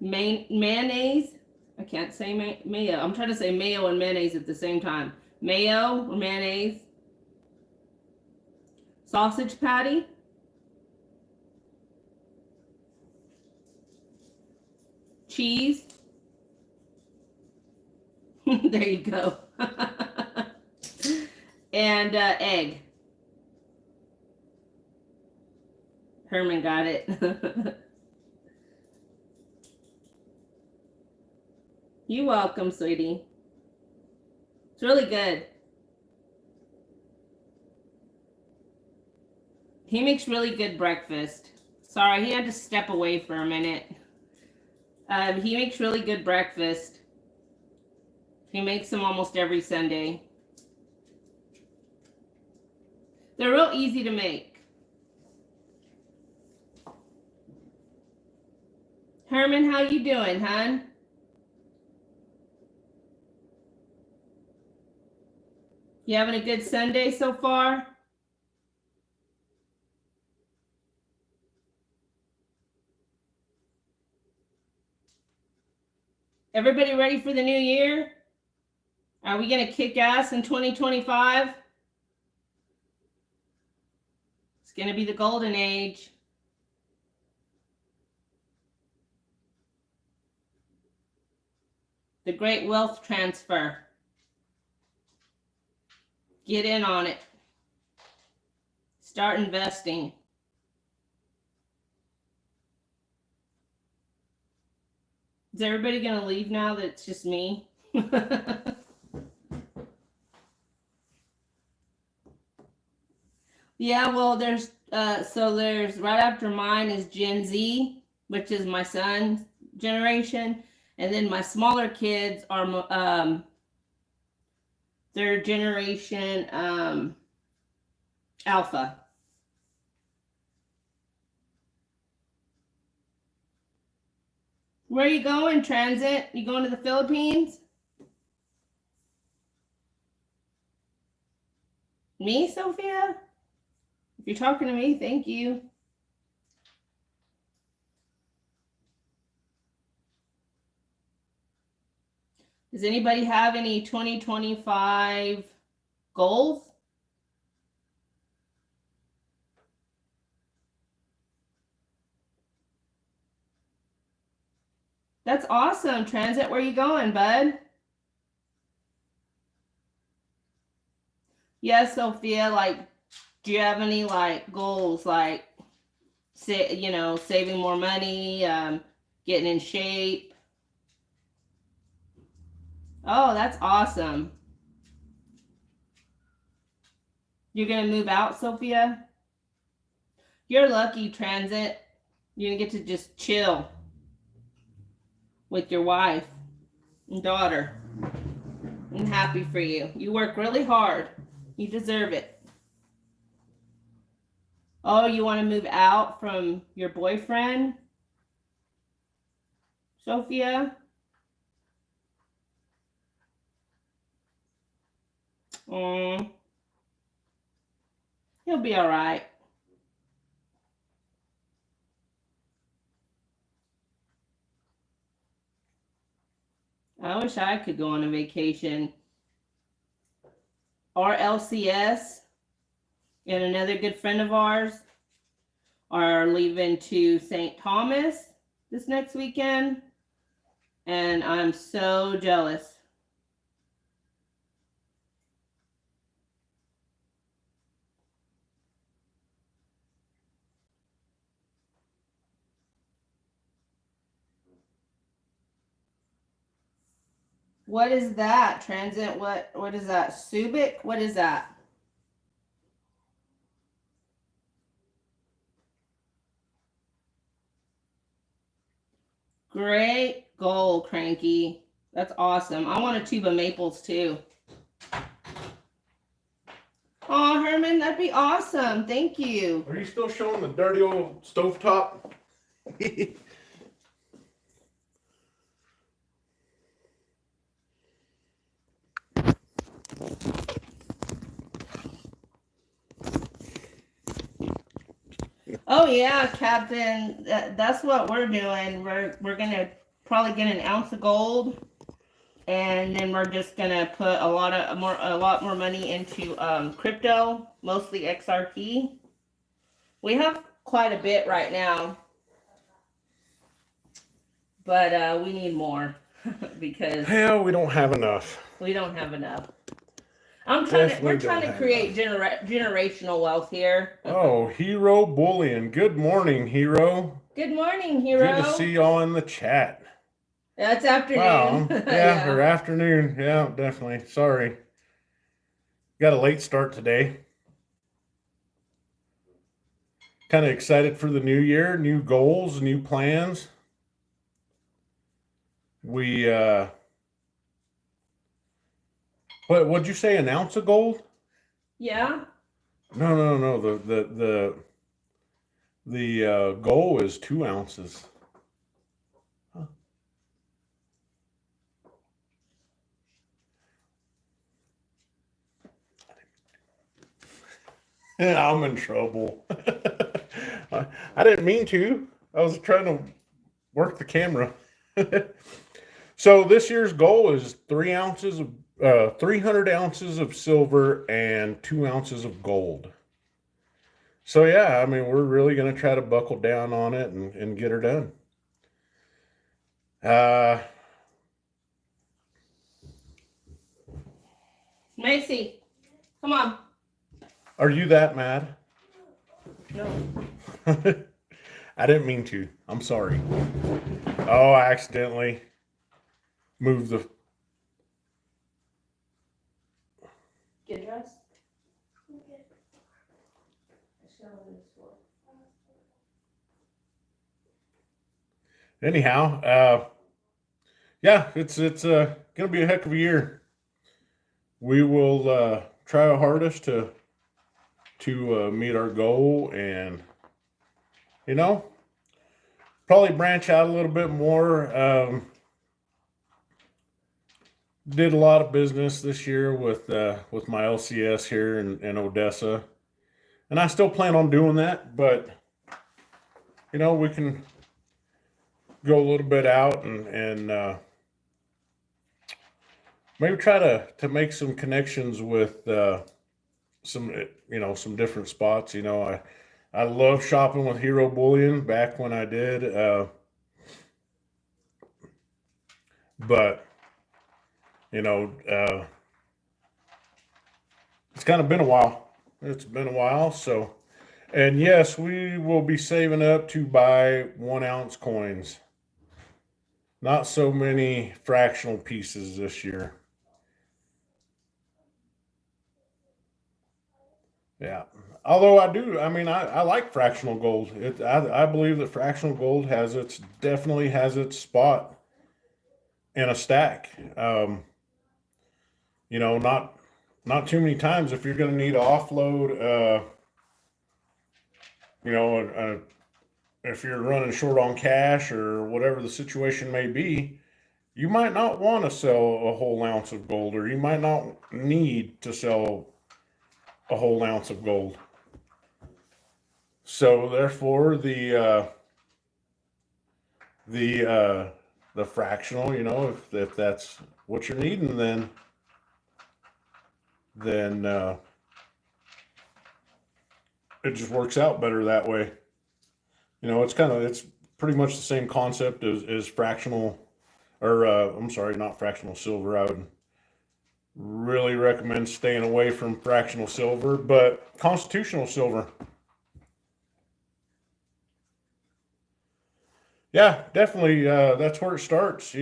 Mayonnaise. I can't say mayo. I'm trying to say mayo and mayonnaise at the same time. Mayo or mayonnaise. Sausage patty. Cheese. There you go. And egg. Herman got it. You're welcome, sweetie. It's really good. He makes really good breakfast. Sorry, he had to step away for a minute. He makes really good breakfast. He makes them almost every Sunday. They're real easy to make. Herman, how you doing, hon? You having a good Sunday so far? Everybody ready for the new year? Are we going to kick ass in 2025? going to be the golden age. The great wealth transfer. Get in on it. Start investing. Is everybody going to leave now that it's just me? Yeah, well, there's right after mine is Gen Z, which is my son's generation, and then my smaller kids are their generation Alpha. Where are you going, Transit? You going to the Philippines? Me, Sophia? If you're talking to me, thank you. Does anybody have any 2025 goals? That's awesome, Transit. Where are you going, bud? Yes, Sophia, like, do you have any, like, goals, like, saving more money, getting in shape? Oh, that's awesome. You're going to move out, Sophia? You're lucky, Transit. You're going to get to just chill with your wife and daughter. I'm happy for you. You work really hard. You deserve it. Oh, you want to move out from your boyfriend, Sophia? He'll be all right. I wish I could go on a vacation. Our LCS and another good friend of ours are leaving to St. Thomas this next weekend, and I'm so jealous. What is that, Transit? What is that? Subic? What is that? Great goal, Cranky. That's awesome. I want a tube of maples too. Oh, Herman, that'd be awesome. Thank you. Are you still showing the dirty old stovetop? Oh yeah, Captain. That's what we're doing. We're gonna probably get an ounce of gold, and then we're just gonna put a lot more money into crypto, mostly XRP. We have quite a bit right now, but we need more because Hell, we don't have enough. we don't have enough. We're trying to create generational wealth here. Oh, Hero Bullion. Good morning, Hero. Good morning, Hero. Good to see y'all in the chat. That's afternoon. Wow. Yeah, or afternoon. Yeah, definitely. Sorry. Got a late start today. Kind of excited for the new year, new goals, new plans. What'd you say, an ounce of gold? Yeah. No. The goal is 2 ounces. Huh. I'm in trouble. I didn't mean to. I was trying to work the camera. So this year's goal is 300 ounces of silver and 2 ounces of gold. So yeah, I mean, we're really going to try to buckle down on it and get her done. Uh, Macy, come on. are you that mad? No. I didn't mean to. I'm sorry. Oh, I accidentally moved the. Get dressed. Anyhow, yeah, it's gonna be a heck of a year. We will try our hardest to meet our goal, and you know, probably branch out a little bit more. Did a lot of business this year with my LCS here in Odessa, and I still plan on doing that. But we can go a little bit out and maybe try to make some connections with some different spots. I love shopping with Hero Bullion back when I did, but you know it's kind of been a while. It's been a while, so. And yes, we will be saving up to buy 1 ounce coins. Not so many fractional pieces this year. Yeah. Although I mean, I like fractional gold. I believe that fractional gold definitely has its spot in a stack. Not too many times if you're going to need to offload, you know, if you're running short on cash or whatever the situation may be, you might not want to sell a whole ounce of gold, or you might not need to sell a whole ounce of gold. So therefore, the fractional, if that's what you're needing, then it just works out better that way. It's pretty much the same concept as fractional, or I'm sorry, not fractional silver. I would really recommend staying away from fractional silver, but constitutional silver. Yeah, definitely. That's where it starts.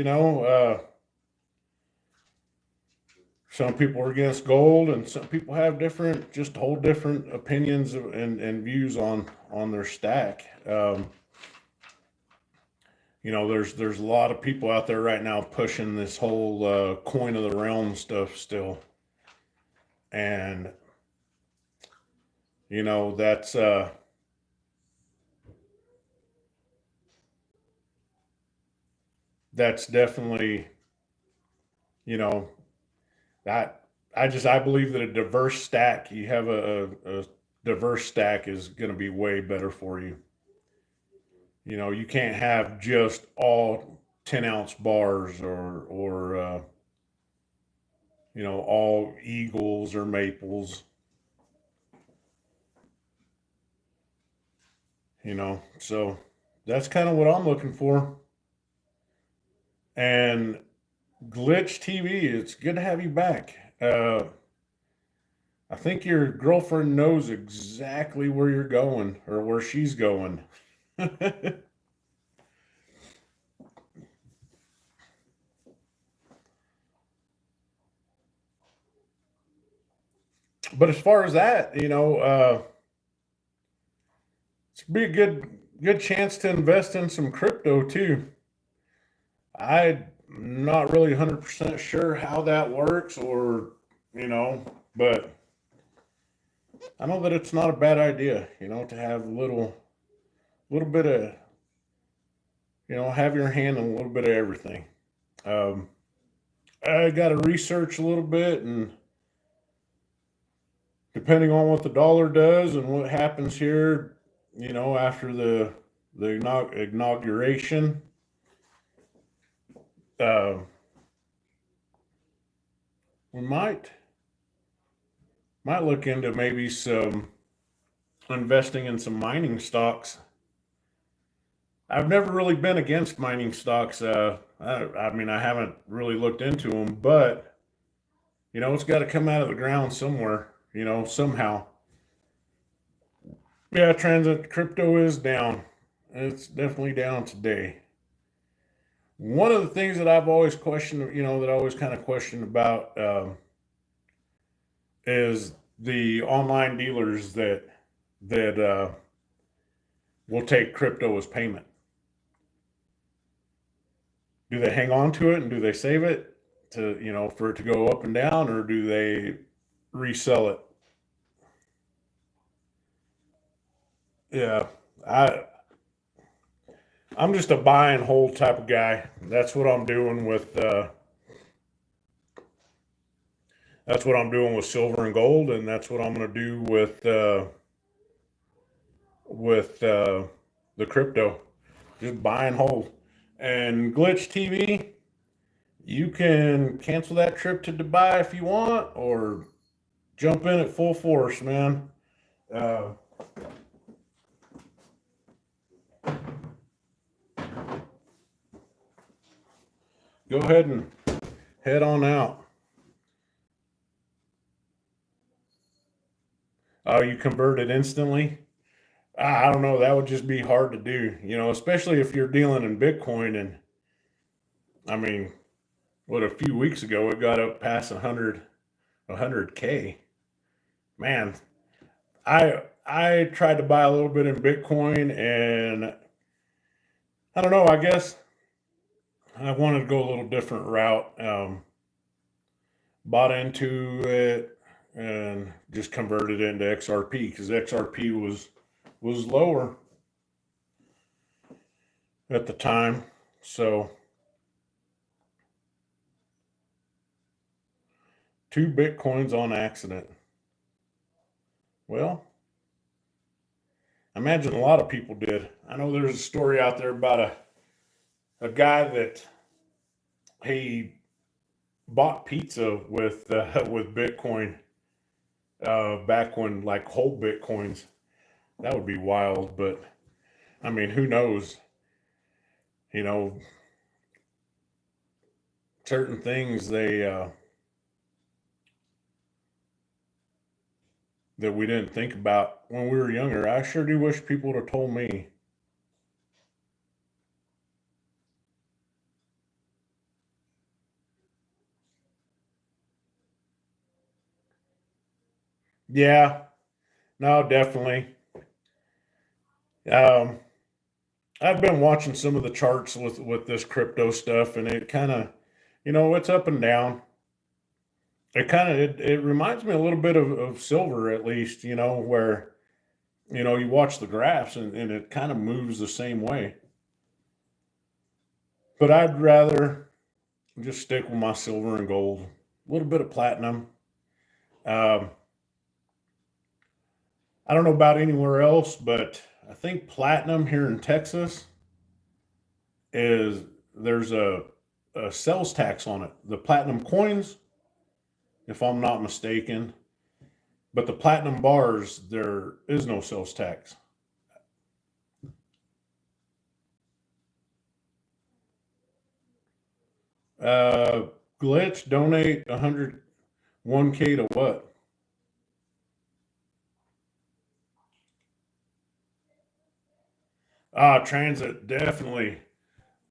Some people are against gold, and some people have just whole different opinions and views on their stack. There's a lot of people out there right now pushing this whole coin of the realm stuff still, and that's definitely you know that I believe that a diverse stack, you have a diverse stack is going to be way better for you. You can't have just all 10 ounce bars or all eagles or maples. So that's kind of what I'm looking for. And Glitch TV, it's good to have you back. I think your girlfriend knows exactly where you're going or where she's going. But as far as that, it's be a good chance to invest in some crypto too. I'm not really 100% sure how that works, but I know that it's not a bad idea, to have a little bit of, have your hand in a little bit of everything. Um, I got to research a little bit, and depending on what the dollar does and what happens here, after the inauguration, uh, we might look into maybe some investing in some mining stocks. I've never really been against mining stocks. I mean, I haven't really looked into them, but it's got to come out of the ground somewhere. Somehow. Yeah, transit crypto is down. It's definitely down today. One of the things that I've always questioned, that I always kind of questioned about is the online dealers that will take crypto as payment. Do they hang on to it and do they save it to for it to go up and down, or do they resell it? Yeah, I I'm just a buy and hold type of guy. That's what I'm doing with silver and gold, and that's what I'm going to do with the crypto. Just buy and hold. And Glitch TV, you can cancel that trip to Dubai if you want, or jump in at full force, man. Uh, Go ahead and head on out. Oh, you converted instantly? I don't know. That would just be hard to do, especially if you're dealing in Bitcoin. And I mean, what, a few weeks ago it got up past 100K. Man, I tried to buy a little bit in Bitcoin, and I don't know. I guess I wanted to go a little different route. Bought into it and just converted it into XRP because XRP was lower at the time. So 2 Bitcoins on accident. Well, I imagine a lot of people did. I know there's a story out there about a guy that he bought pizza with Bitcoin back when, like, whole Bitcoins. That would be wild, but I mean, who knows? You know, certain things that we didn't think about when we were younger. I sure do wish people would have told me. Yeah, no, definitely. Um, I've been watching some of the charts with this crypto stuff, and it kind of, it's up and down. It reminds me a little bit of silver, at least, where you watch the graphs, and it kind of moves the same way. But I'd rather just stick with my silver and gold, a little bit of platinum. Um, I don't know about anywhere else, but I think platinum here in Texas is there's a sales tax on it. The platinum coins, if I'm not mistaken, but the platinum bars, there is no sales tax. Uh, Glitch, donate 101K to what? Transit, definitely.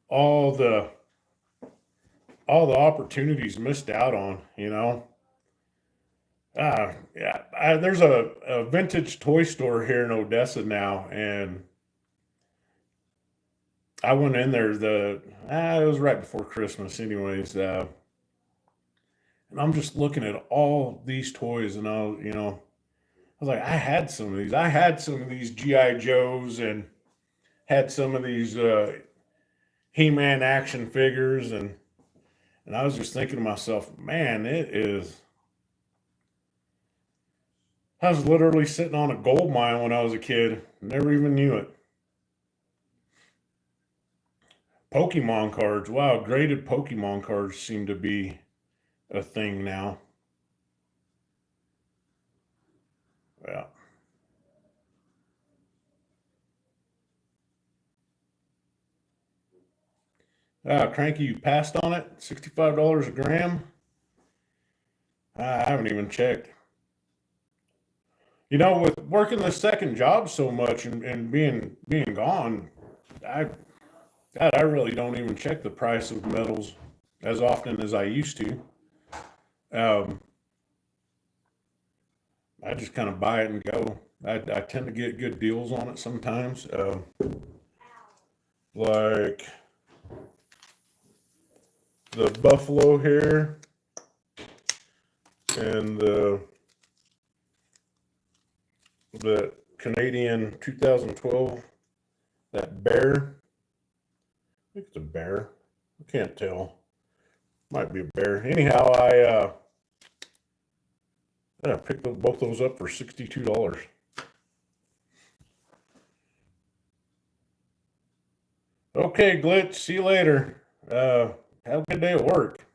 All the all the opportunities missed out on. Yeah, there's a vintage toy store here in Odessa now, and I went in there. It was right before Christmas, anyways. And I'm just looking at all these toys, and I was like, I had some of these. I had some of these GI Joes, and had some of these He-Man action figures, and I was just thinking to myself, man, it is. I was literally sitting on a gold mine when I was a kid. Never even knew it. Pokemon cards. Wow, graded Pokemon cards seem to be a thing now. Yeah. Cranky, you passed on it. $65 a gram. I haven't even checked. You know, with working the second job so much and being gone, I God, I really don't even check the price of metals as often as I used to. Um, I just kind of buy it and go. I tend to get good deals on it sometimes. Like the buffalo here and the Canadian 2012, that bear. I think it's a bear. I can't tell. Might be a bear. Anyhow, I picked both those up for $62. Okay, Glitch. See you later. Have a good day at work.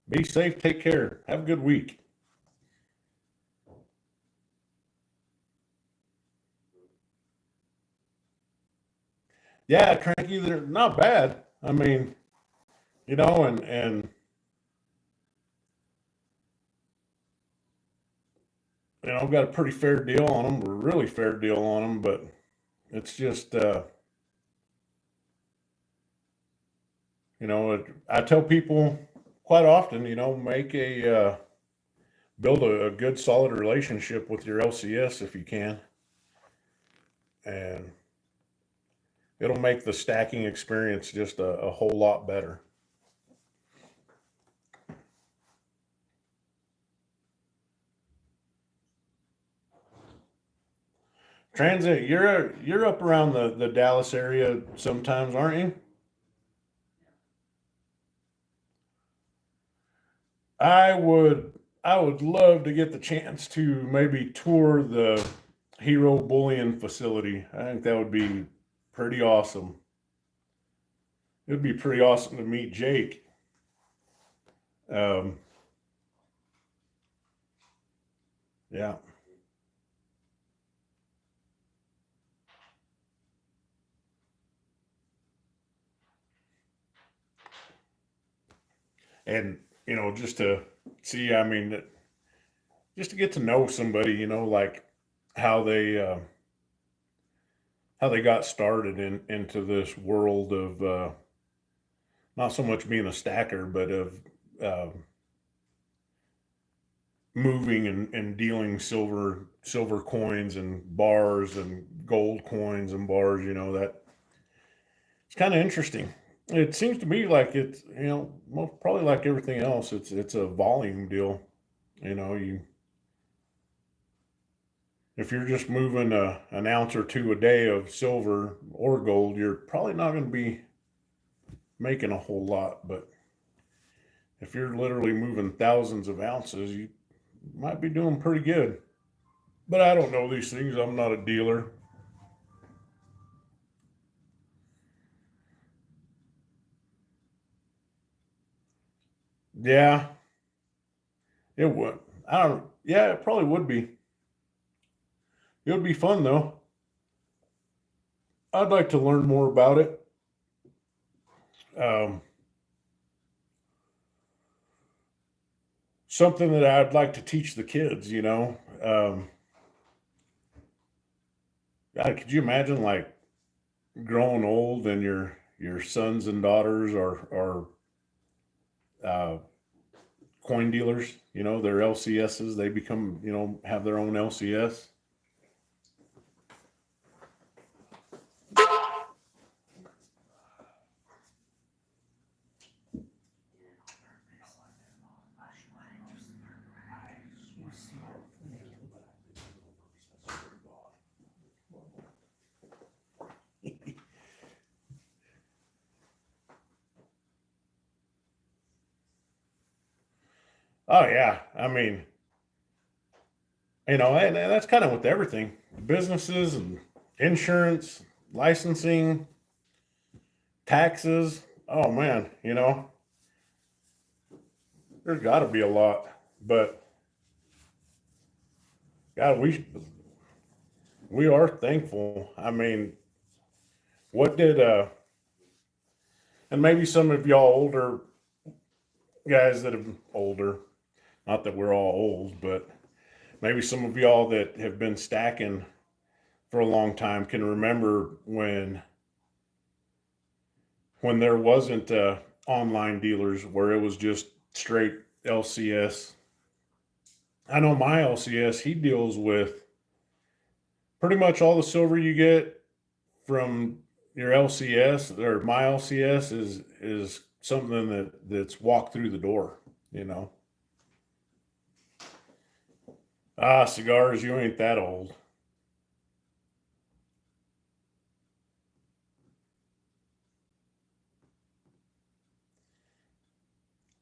Be safe. Take care. Have a good week. Yeah, Cranky, they're not bad. I mean, you know, and you know, I've got a pretty fair deal on them, a really fair deal on them, but it's just, you know, I tell people quite often, you know, build a good solid relationship with your LCS if you can, and it'll make the stacking experience just a whole lot better. Transit, you're up around the Dallas area sometimes, aren't you? I would love to get the chance to maybe tour the Hero Bullion facility. I think that would be pretty awesome. It would be pretty awesome to meet Jake. Um, yeah, and you know, just to see, I mean, just to get to know somebody, you know, like how they uh, how they got started into this world of not so much being a stacker, but of uh, moving and dealing silver coins and bars and gold coins and bars. You know that it's kind of interesting. It seems to me like it's, you know, probably like everything else. It's a volume deal. You know, you if you're just moving an ounce or two a day of silver or gold, you're probably not going to be making a whole lot. But if you're literally moving thousands of ounces, you might be doing pretty good. But I don't know these things. I'm not a dealer. Yeah, it would. I don't. Yeah, it probably would be. It would be fun though. I'd like to learn more about it. Um, Something that I'd like to teach the kids. You know, God, could you imagine like growing old and your sons and daughters are uh, coin dealers? You know, they're LCSs. They become, you know, have their own LCS. Oh yeah, I mean, you know, and that's kind of with everything, businesses and insurance, licensing, taxes. Oh man, you know, there's got to be a lot, but God, We are thankful. I mean, what did and maybe some of y'all older guys that have older, not that we're all old, but maybe some of y'all that have been stacking for a long time can remember when there wasn't online dealers where it was just straight LCS. I know my LCS, he deals with pretty much all the silver you get from your LCS or my LCS is something that's walked through the door, you know. Ah, cigars, you ain't that old.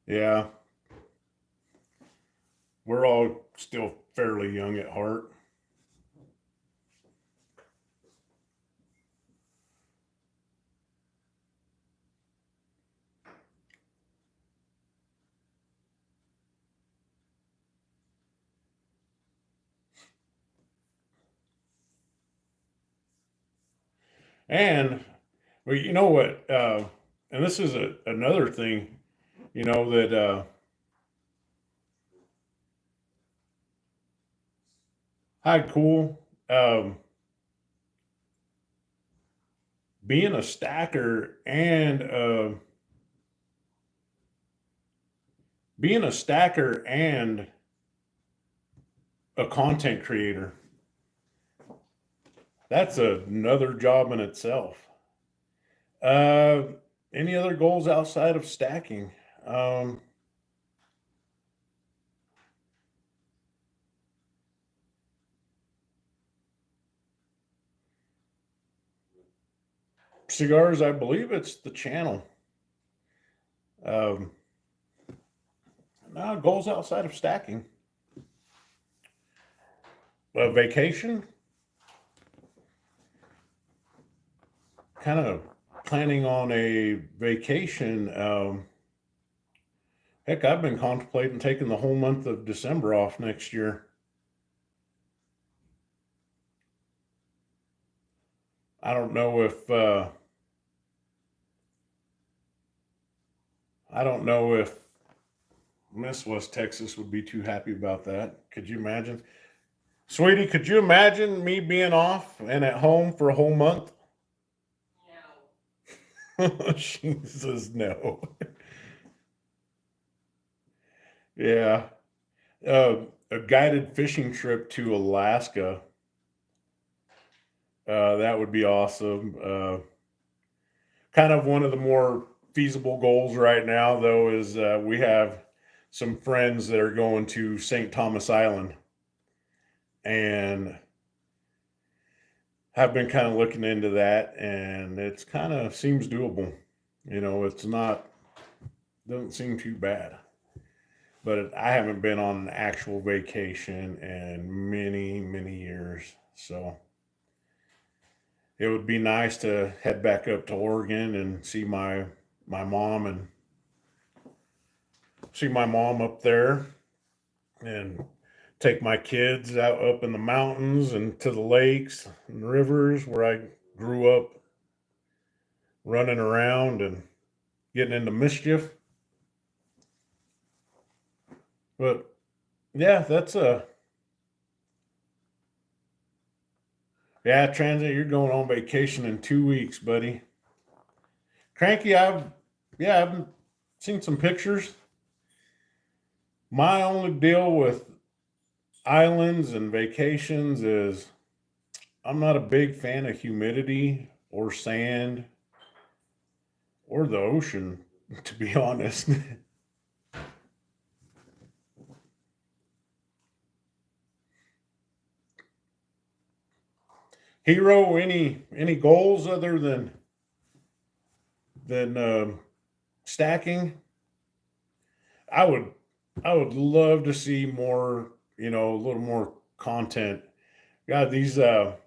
Yeah, we're all still fairly young at heart. And well, you know what? And this is another thing, you know, that hi, cool. Um, being a stacker and being a stacker and a content creator, that's another job in itself. Uh, any other goals outside of stacking? Um, cigars, I believe it's the channel. Um, no goals outside of stacking. Vacation, kind of planning on a vacation. Heck, I've been contemplating taking the whole month of December off next year. I don't know if I don't know if Miss West Texas would be too happy about that. Could you imagine, sweetie? Could you imagine me being off and at home for a whole month? She says no. Yeah, a guided fishing trip to Alaska. That would be awesome. Kind of one of the more feasible goals right now, though, is we have some friends that are going to St. Thomas Island and have been kind of looking into that, and it's kind of seems doable. You know, it's not doesn't seem too bad. But I haven't been on an actual vacation in many, many years. So it would be nice to head back up to Oregon and my mom and see my mom up there and take my kids out up in the mountains and to the lakes and rivers where I grew up running around and getting into mischief. But yeah, that's a yeah, transit, you're going on vacation in 2 weeks, buddy. Cranky, I've seen some pictures. My only deal with islands and vacations is I'm not a big fan of humidity or sand or the ocean, to be honest. Hero, any goals other than stacking? I would I would love to see more, you know, a little more content. God, these that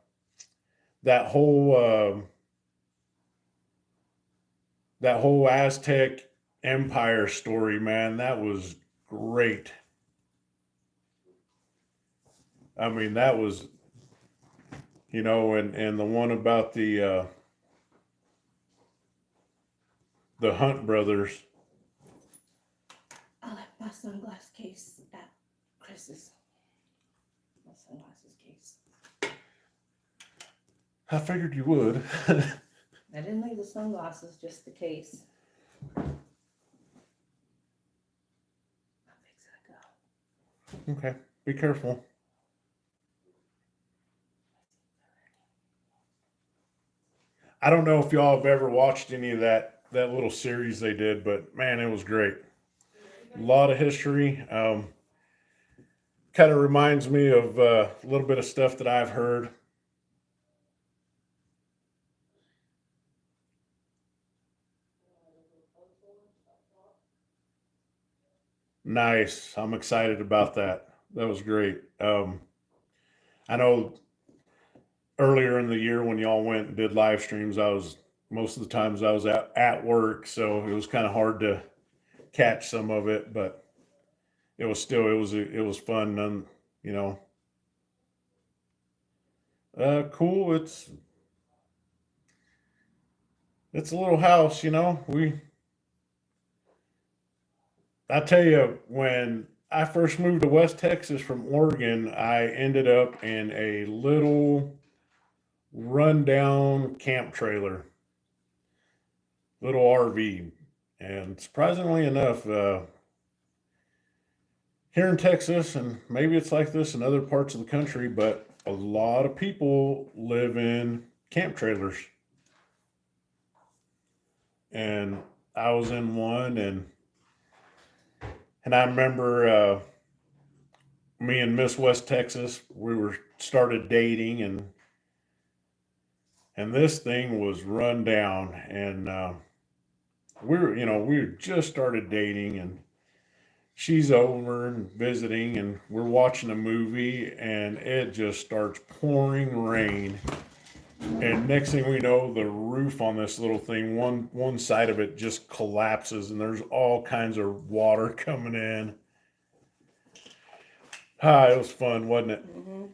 whole that whole Aztec Empire story, man, that was great. I mean, that was you know, and the one about the Hunt brothers. I left my sunglass case at Chris's. My sunglasses case. I figured you would. I didn't leave the sunglasses, just the case. How big's that go? Okay, be careful. I don't know if y'all have ever watched any of that little series they did, but man, it was great. A lot of history. Kind of reminds me of a little bit of stuff that I've heard. Nice. I'm excited about that. That was great. I know earlier in the year when y'all went and did live streams, I was most of the times I was at work, so it was kind of hard to catch some of it, but it was still it was fun. And you know, cool. It's a little house, you know. I tell you, when I first moved to West Texas from Oregon, I ended up in a little rundown camp trailer, little RV. And surprisingly enough, here in Texas, and maybe it's like this in other parts of the country, but a lot of people live in camp trailers. And I was in one, and I remember me and Miss West Texas, we were started dating, and this thing was run down, and we just started dating, and she's over and visiting, and we're watching a movie, and it just starts pouring rain, and next thing we know, the roof on this little thing, one side of it just collapses, and there's all kinds of water coming in. It was fun, wasn't it? Mm-hmm.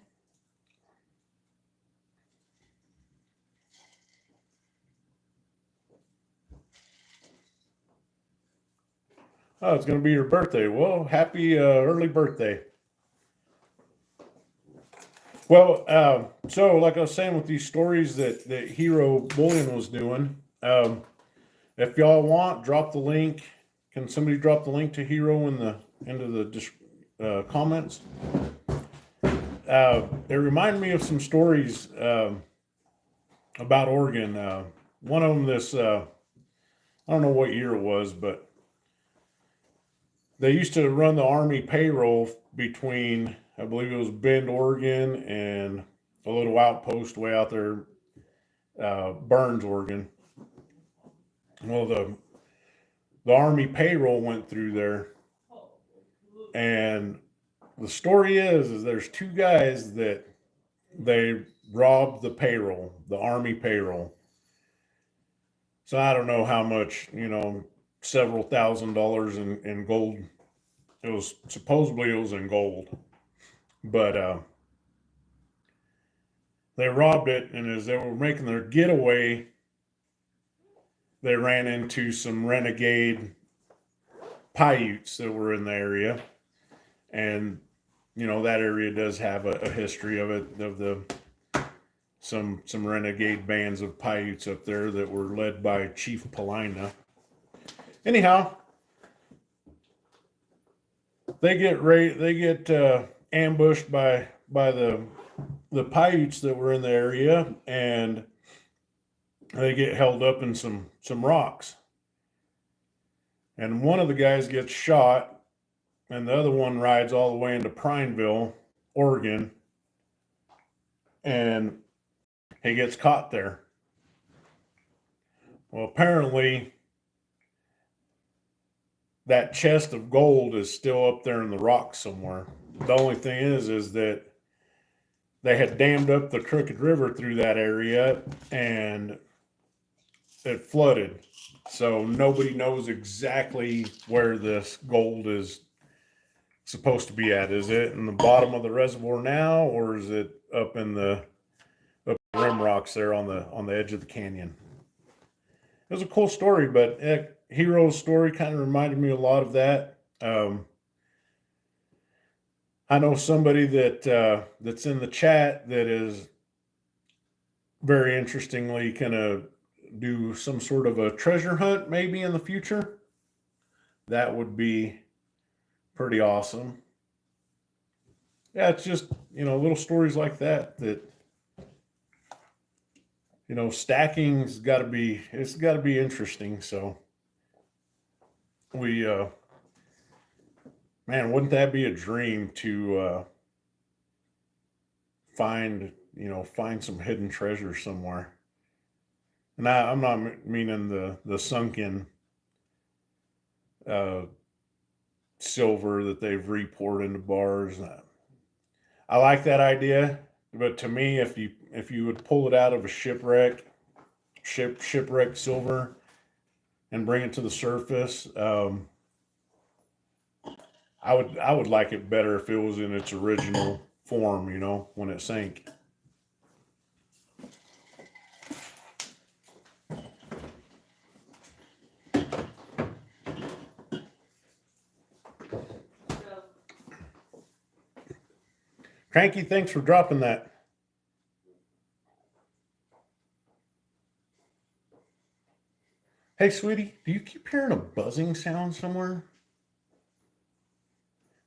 Oh, it's going to be your birthday. Well, happy early birthday. Well, so like I was saying with these stories that Hero Bullion was doing, if y'all want, drop the link. Can somebody drop the link to Hero into the comments? It reminded me of some stories about Oregon. One of them, I don't know what year it was, but they used to run the Army payroll between, I believe it was Bend, Oregon, and a little outpost way out there, Burns, Oregon. Well, the Army payroll went through there, and the story is there's two guys that they robbed the Army payroll. So I don't know how much, several $1,000s in gold. It was supposedly it was in gold, but they robbed it, and as they were making their getaway, they ran into some renegade Paiutes that were in the area, and that area does have a history of it, of the some renegade bands of Paiutes up there that were led by Chief Palina. Anyhow, they get ambushed by the Paiutes that were in the area, and they get held up in some rocks. And one of the guys gets shot, and the other one rides all the way into Prineville, Oregon, and he gets caught there. Well, apparently, that chest of gold is still up there in the rocks somewhere. The only thing is that they had dammed up the Crooked River through that area, and it flooded. So nobody knows exactly where this gold is supposed to be at. Is it in the bottom of the reservoir now, or is it up in rim rocks there on the edge of the canyon. It was a cool story, but Hero's story kind of reminded me a lot of that. I know somebody that's in the chat that is very interestingly gonna do some sort of a treasure hunt maybe in the future. That would be pretty awesome. Yeah, it's just little stories like that stacking's got to be it's got to be interesting. So we man, wouldn't that be a dream to find some hidden treasure somewhere? And I'm not meaning the sunken uh, silver that they've repoured into bars. I like that idea, but to me, if you would pull it out of a shipwreck silver and bring it to the surface, I would like it better if it was in its original form, when it sank. Cranky, thanks for dropping that. Hey, sweetie, do you keep hearing a buzzing sound somewhere?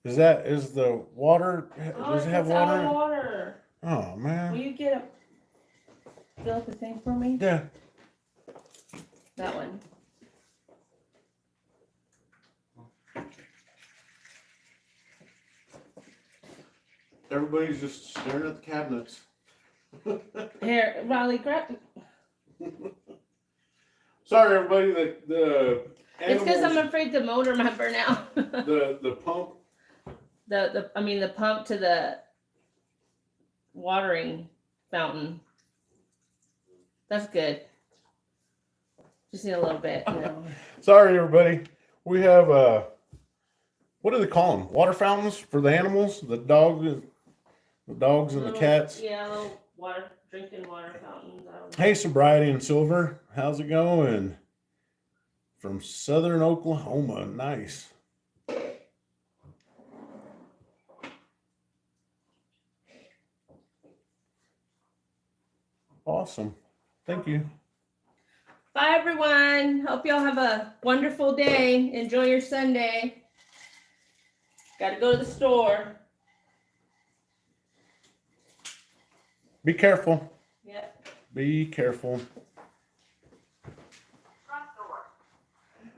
Is the water? Does it have water? Out of water. Oh man. Will you fill up the thing for me? Yeah. That one. Everybody's just staring at the cabinets. Here, Riley, grab. Sorry, everybody. The It's because I'm afraid the motor might burn out. the pump. The pump to the watering fountain. That's good. Just need a little bit. Sorry, everybody. We have what do they call them? Water fountains for the animals, the dogs and the cats. Yeah, little drinking water fountains. Hey, Sobriety and Silver, how's it going? From Southern Oklahoma, nice. Awesome. Thank you. Bye, everyone. Hope y'all have a wonderful day. Enjoy your Sunday. Got to go to the store. Be careful. Yep. Be careful.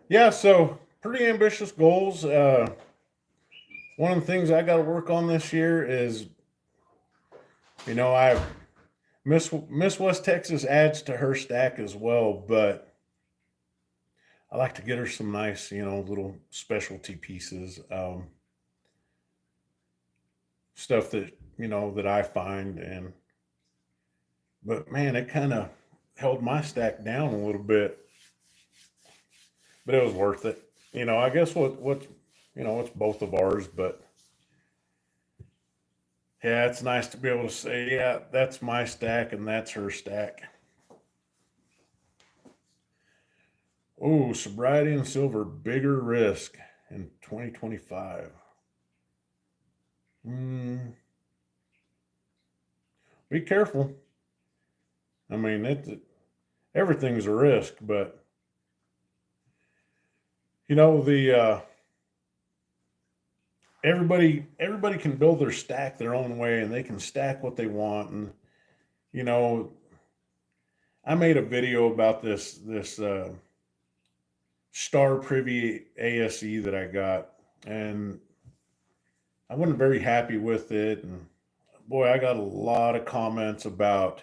Yeah, so pretty ambitious goals. One of the things I got to work on this year is, I Miss West Texas adds to her stack as well, but I like to get her some nice, little specialty pieces, stuff that that I find, but man, it kind of held my stack down a little bit, but it was worth it. I guess it's both of ours, but yeah, it's nice to be able to say, yeah, that's my stack and that's her stack. Oh, Sobriety and Silver, bigger risk in 2025. Be careful. I mean, everything's a risk, but everybody can build their stack their own way, and they can stack what they want. And I made a video about this Star Privy ASE that I got, and I wasn't very happy with it. And boy, I got a lot of comments about,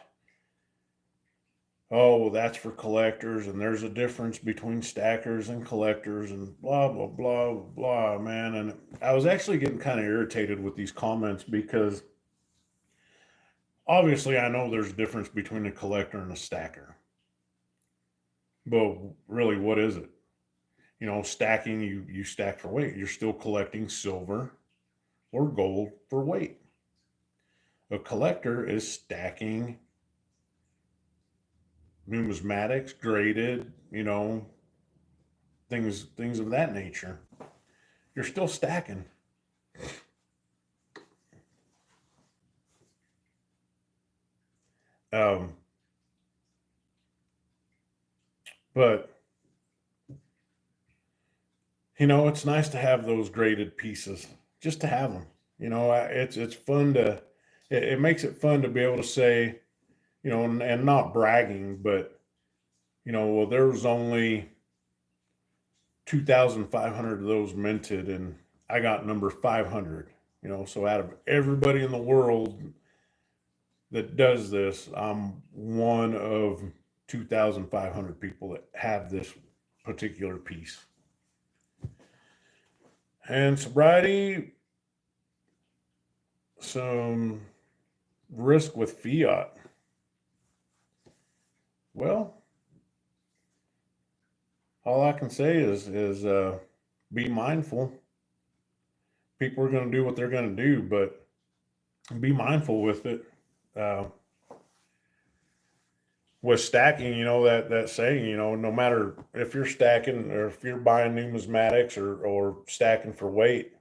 oh, well, that's for collectors, and there's a difference between stackers and collectors, and blah, blah, blah, blah, man. And I was actually getting kind of irritated with these comments because obviously I know there's a difference between a collector and a stacker. But really, what is it? Stacking, you stack for weight. You're still collecting silver or gold for weight. A collector is stacking numismatics, graded, things of that nature. You're still stacking. Um, but it's nice to have those graded pieces, just to have them. It's fun to. It makes it fun to be able to say, and not bragging, but well, there's only 2,500 of those minted, and I got number 500. So out of everybody in the world that does this, I'm one of 2,500 people that have this particular piece. And sobriety, some risk with fiat. Well, all I can say is be mindful. People are going to do what they're going to do, but be mindful with it. Uh, with stacking, that saying, no matter if you're stacking or if you're buying numismatics or stacking for weight,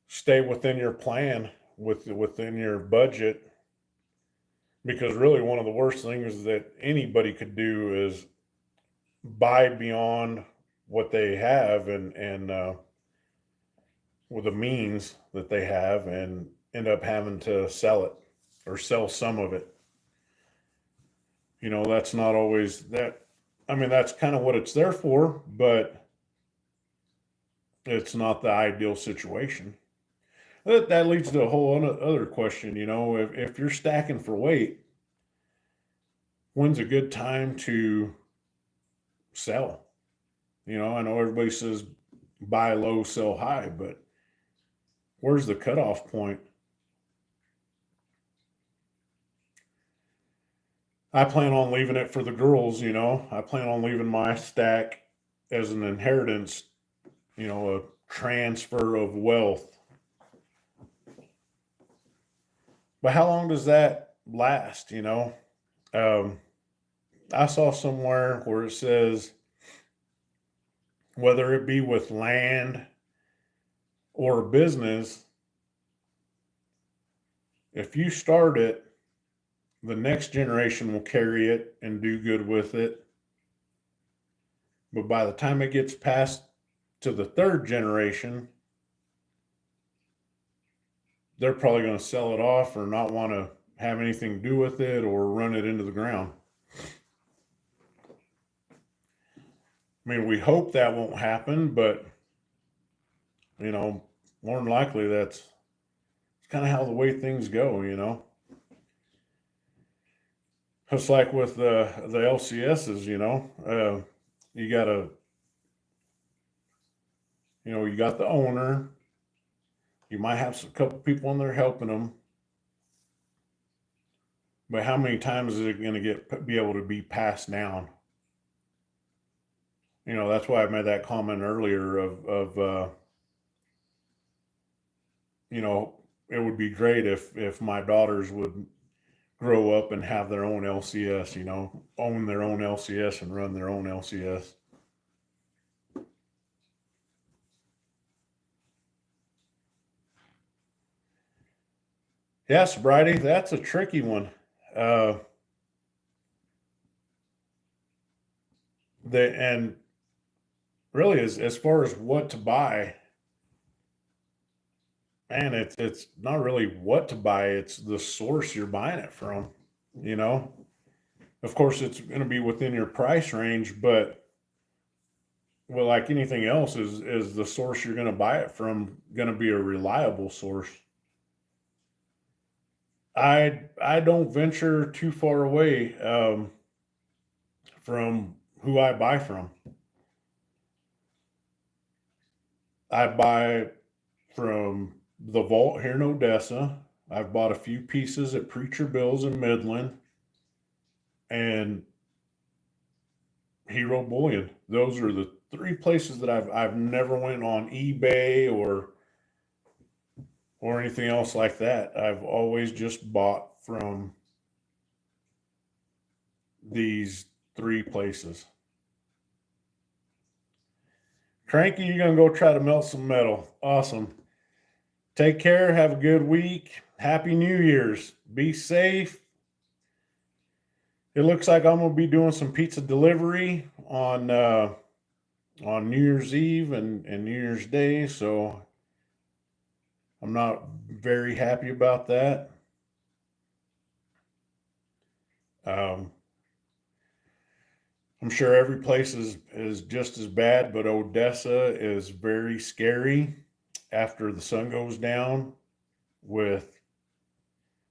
stay within your plan, within your budget, because really one of the worst things that anybody could do is buy beyond what they have and with the means that they have and end up having to sell it or sell some of it. That's not always that. I mean, that's kind of what it's there for, but it's not the ideal situation. That leads to a whole other question. If you're stacking for weight, when's a good time to sell? I know everybody says buy low, sell high, but where's the cutoff point? I plan on leaving it for the girls. I plan on leaving my stack as an inheritance, a transfer of wealth. But how long does that last? Um, I saw somewhere where it says whether it be with land or business, if you start it, the next generation will carry it and do good with it. But by the time it gets passed to the third generation, they're probably going to sell it off or not want to have anything to do with it or run it into the ground. I mean, we hope that won't happen, but more than likely that's kind of how the way things go. It's like with the LCSs, you got you got the owner. You might have a couple people in there helping them, but how many times is it going to be able to be passed down? That's why I made that comment earlier of it would be great if my daughters would grow up and have their own LCS, own their own LCS and run their own LCS. Yeah, sobriety, that's a tricky one. Uh, and really, as far as what to buy, man, it's not really what to buy; it's the source you're buying it from. You know, of course, it's going to be within your price range, but well, like anything else, is the source you're going to buy it from going to be a reliable source? I don't venture too far away from who I buy from. I buy from the vault here in Odessa. I've bought a few pieces at Preacher Bill's in Midland and Hero Bullion. Those are the three places that I've never went on eBay or anything else like that. I've always just bought from these 3 places. Cranky, you're going to go try to melt some metal. Awesome. Take care. Have a good week. Happy New Year's. Be safe. It looks like I'm going to be doing some pizza delivery on New Year's Eve and New Year's Day, so I'm not very happy about that. I'm sure every place is just as bad, but Odessa is very scary after the sun goes down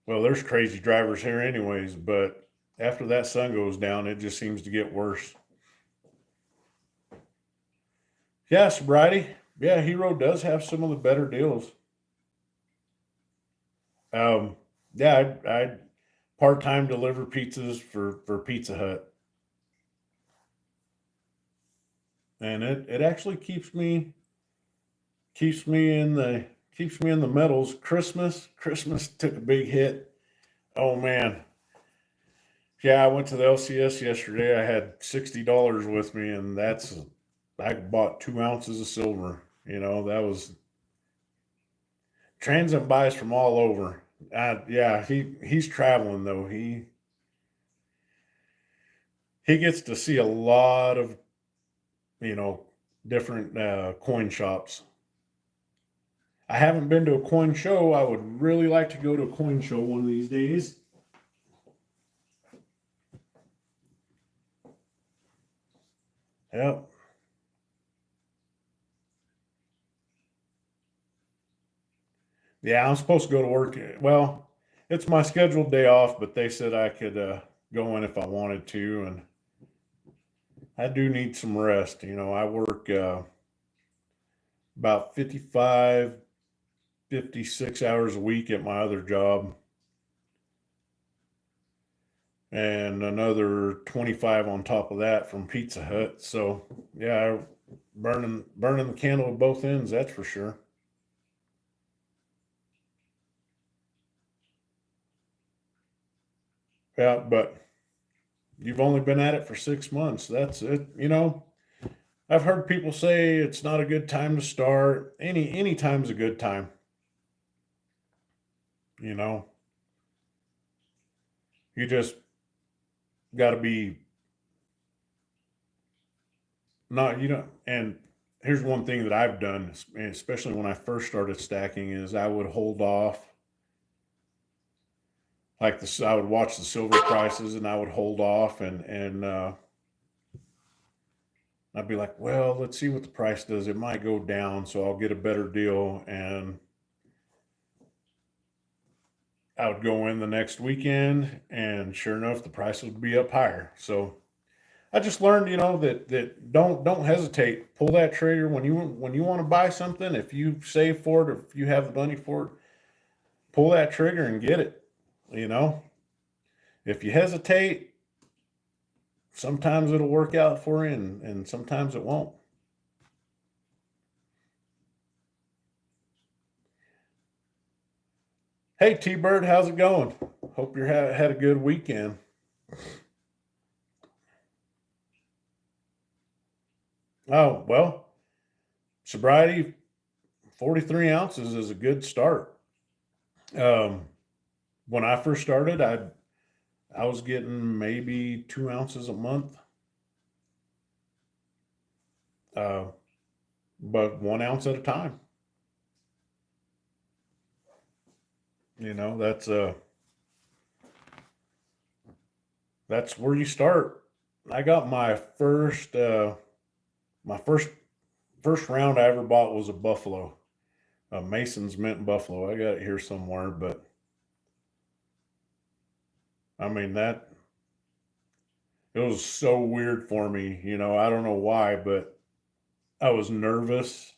well, there's crazy drivers here anyways, but after that sun goes down, it just seems to get worse. Yeah, sobriety. Yeah, Hero does have some of the better deals. Um, yeah, I part-time deliver pizzas for Pizza Hut, and it actually keeps me in the keeps me in the metals. Christmas took a big hit. Oh man, yeah, I went to the LCS yesterday. I had $60 with me, and I bought 2 ounces of silver. That was transit buys from all over. Yeah, he's traveling though. He gets to see a lot of you know different coin shops. I haven't been to a coin show. I would really like to go to a coin show one of these days. Yep. Yeah, I'm supposed to go to work. Well, it's my scheduled day off, but they said I could go in if I wanted to, and I do need some rest. I work about 55, 56 hours a week at my other job, and another 25 on top of that from Pizza Hut. So yeah, burning the candle at both ends, that's for sure. Yeah, but you've only been at it for 6 months. That's it. I've heard people say it's not a good time to start. Any time's a good time. You know, you just got to be not and here's one thing that I've done, especially when I first started stacking, is I would hold off. Like this, I would watch the silver prices, and I would hold off, and I'd be like, well, let's see what the price does. It might go down, so I'll get a better deal. And I would go in the next weekend, and sure enough, the price would be up higher. So I just learned, that don't hesitate. Pull that trigger when you want to buy something. If you save for it, or if you have the money for it, pull that trigger and get it. You know, if you hesitate, sometimes it'll work out for you, and sometimes it won't. Hey, T Bird, how's it going? Hope you had a good weekend. Oh, well, sobriety, 43 ounces is a good start. Um, when I first started, I was getting maybe 2 ounces a month, uh, but 1 ounce at a time. That's where you start. I got my first round I ever bought was a Buffalo, a Mason's Mint Buffalo. I got it here somewhere, but I mean that it was so weird for me. I don't know why, but I was nervous.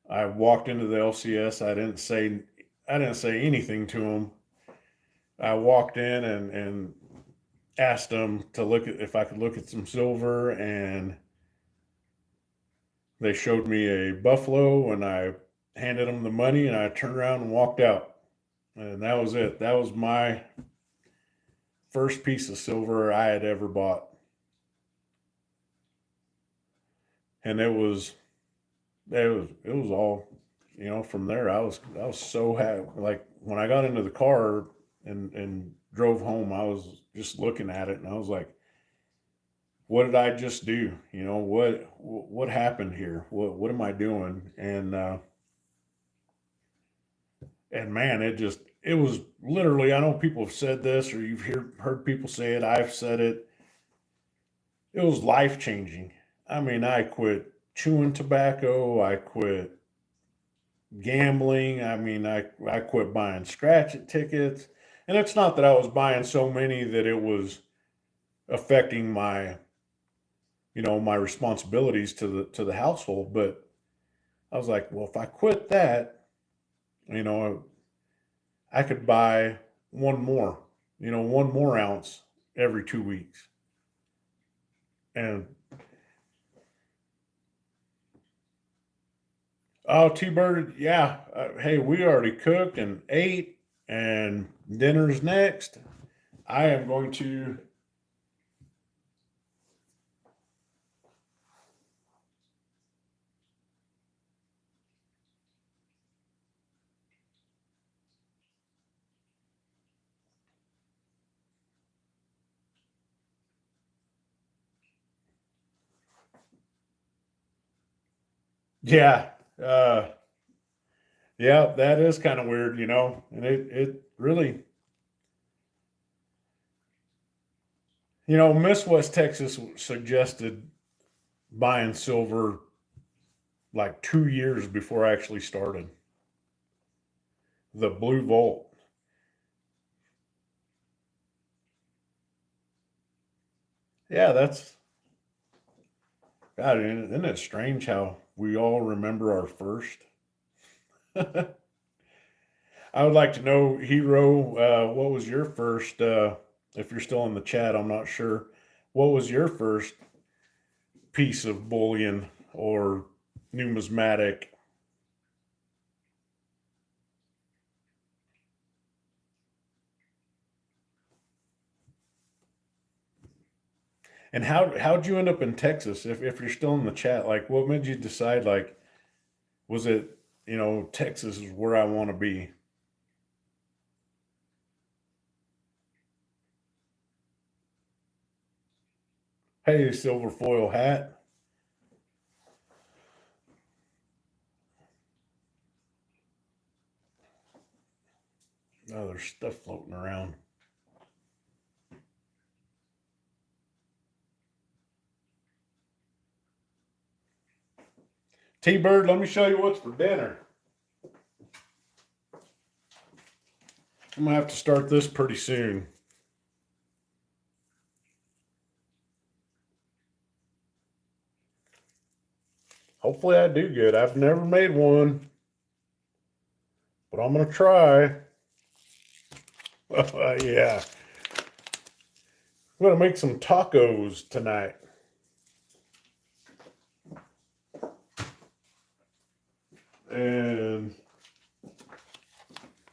I walked into the LCS. I didn't say anything to them. I walked in and asked them to look at if I could look at some silver, and they showed me a Buffalo, and I handed them the money, and I turned around and walked out, and that was it. That was my first piece of silver I had ever bought. And it was all, from there I was so happy. Like when I got into the car and drove home, I was just looking at it and I was like, what did I just do? What happened here? What am I doing? And man, it was literally, I know people have said this or heard people say it, I've said it. It was life changing. I mean, I quit chewing tobacco, I quit gambling. I mean, I quit buying scratch it tickets. And it's not that I was buying so many that it was affecting my responsibilities to the household, but I was like, well, if I quit that, you know, I could buy one more ounce every 2 weeks. And oh, T-Bird, yeah. Hey, we already cooked and ate, and dinner's next. I am going to. Yeah, uh, yeah, that is kind of weird, and it really, Miss West Texas suggested buying silver like 2 years before I actually started the Blue Volt. Yeah, that's God. Isn't it strange how we all remember our first? I would like to know, Hero, what was your first? If you're still in the chat, I'm not sure. What was your first piece of bullion or numismatic? And how'd you end up in Texas? If you're still in the chat, like what made you decide? Like, was it Texas is where I want to be? Hey, silver foil hat. Oh, there's stuff floating around. T Bird, let me show you what's for dinner. I'm gonna have to start this pretty soon. Hopefully, I do good. I've never made one, but I'm gonna try. Yeah, I'm gonna make some tacos tonight. And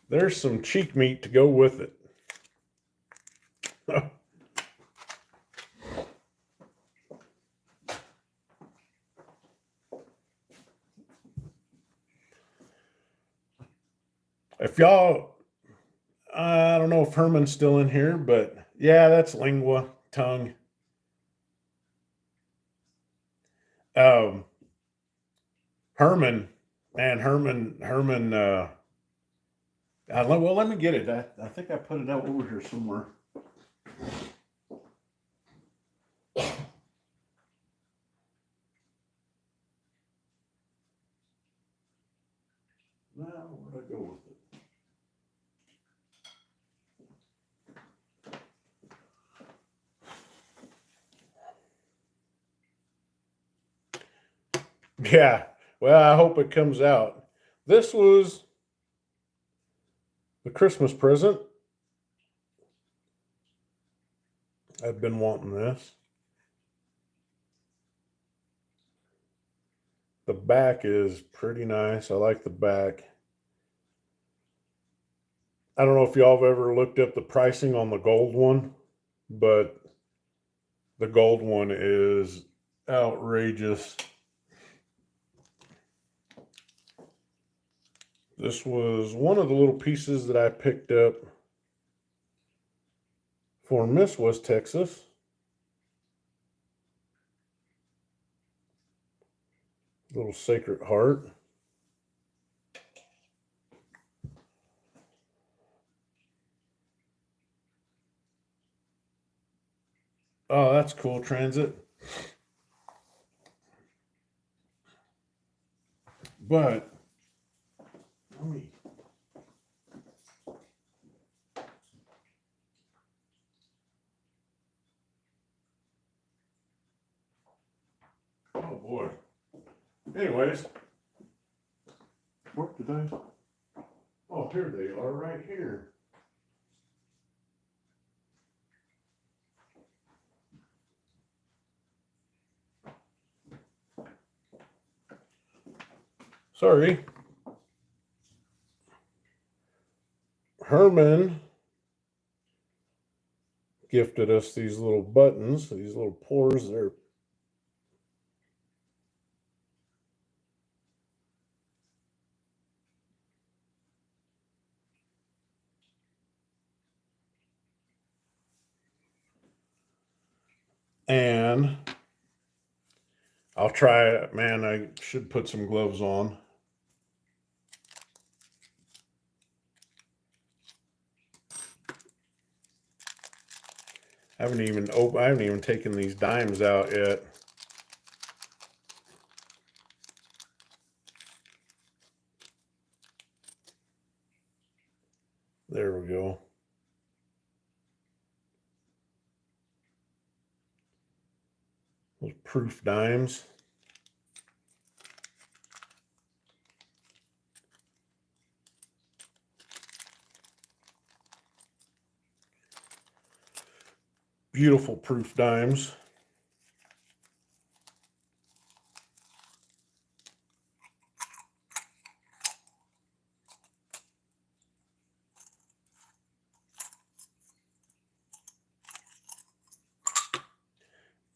there's some cheek meat to go with it. If y'all, I don't know if Herman's still in here, but yeah, that's lingua, tongue. Um, Herman, man, Herman. Well, let me get it. I think I put it out over here somewhere. Now, where'd I go with it? Yeah. Well, I hope it comes out. This was the Christmas present. I've been wanting this. The back is pretty nice. I like the back. I don't know if y'all have ever looked up the pricing on the gold one. but the gold one is outrageous. This was one of the little pieces that I picked up for Miss West Texas. Little Sacred Heart. Oh, that's cool, Transit. But let me. Oh boy. Anyways, where did I? Oh, here they are, right here. Sorry. Herman gifted us these little buttons, these little pores. They're and I'll try it. Man, I should put some gloves on. I haven't even taken these dimes out yet. There we go. Those proof dimes. Beautiful proof dimes.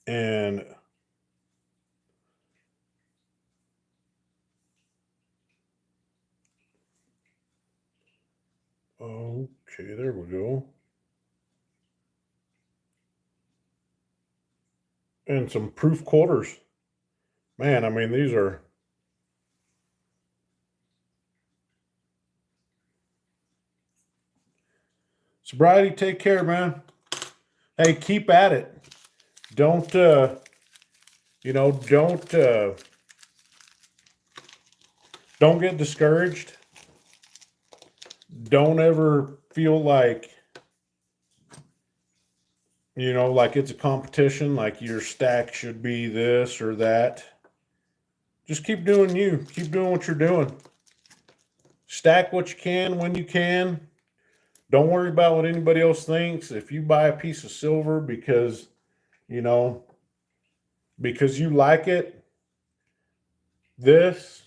And okay, there we go. And some proof quarters. Man, I mean, these are sobriety. Take care, man. Hey, keep at it. Don't don't get discouraged. Don't ever feel like like it's a competition, like your stack should be this or that. Just keep doing you. Keep doing what you're doing. Stack what you can when you can. Don't worry about what anybody else thinks. If you buy a piece of silver because, you know, because you like it, this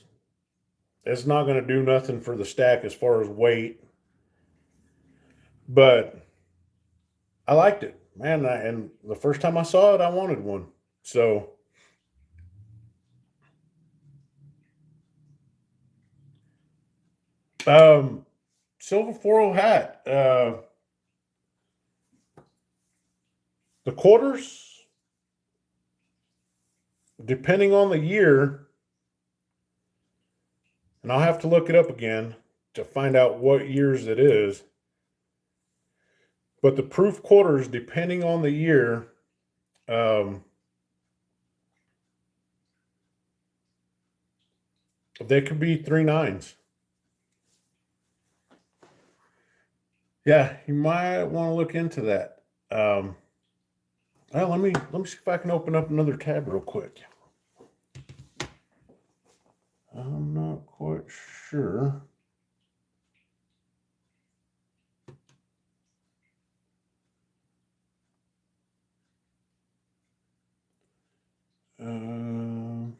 is not going to do nothing for the stack as far as weight. But I liked it, man. And the first time I saw it, I wanted one. So, silver foil hat. The quarters, depending on the year, and I'll have to look it up again to find out what years it is. But the proof quarters, depending on the year, um, they could be 3 9s. Yeah, you might want to look into that. Well, let me see if I can open up another tab real quick. I'm not quite sure. Um,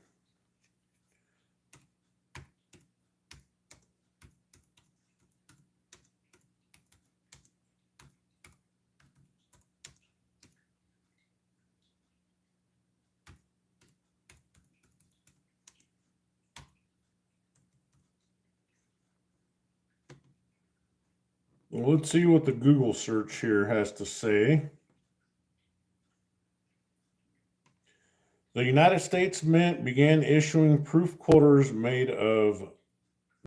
Let's see what the Google search here has to say. The United States Mint began issuing proof quarters made of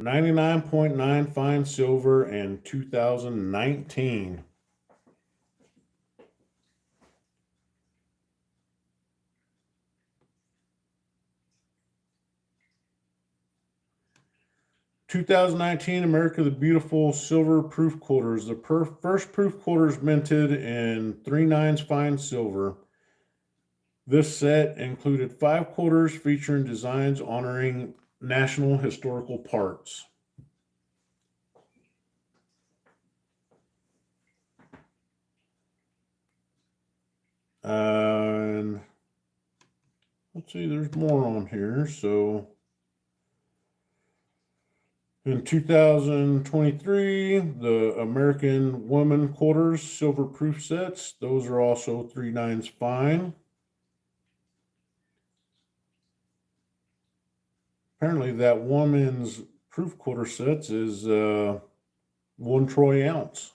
99.9 fine silver in 2019. 2019 America the Beautiful Silver Proof Quarters. The first proof quarters minted in 3/9 fine silver. This set included 5 quarters featuring designs honoring national historical parks. And let's see, there's more on here. So in 2023, the American Woman Quarters silver proof sets, those are also 3/9 fine. Apparently, that woman's proof quarter sets is 1 troy ounce.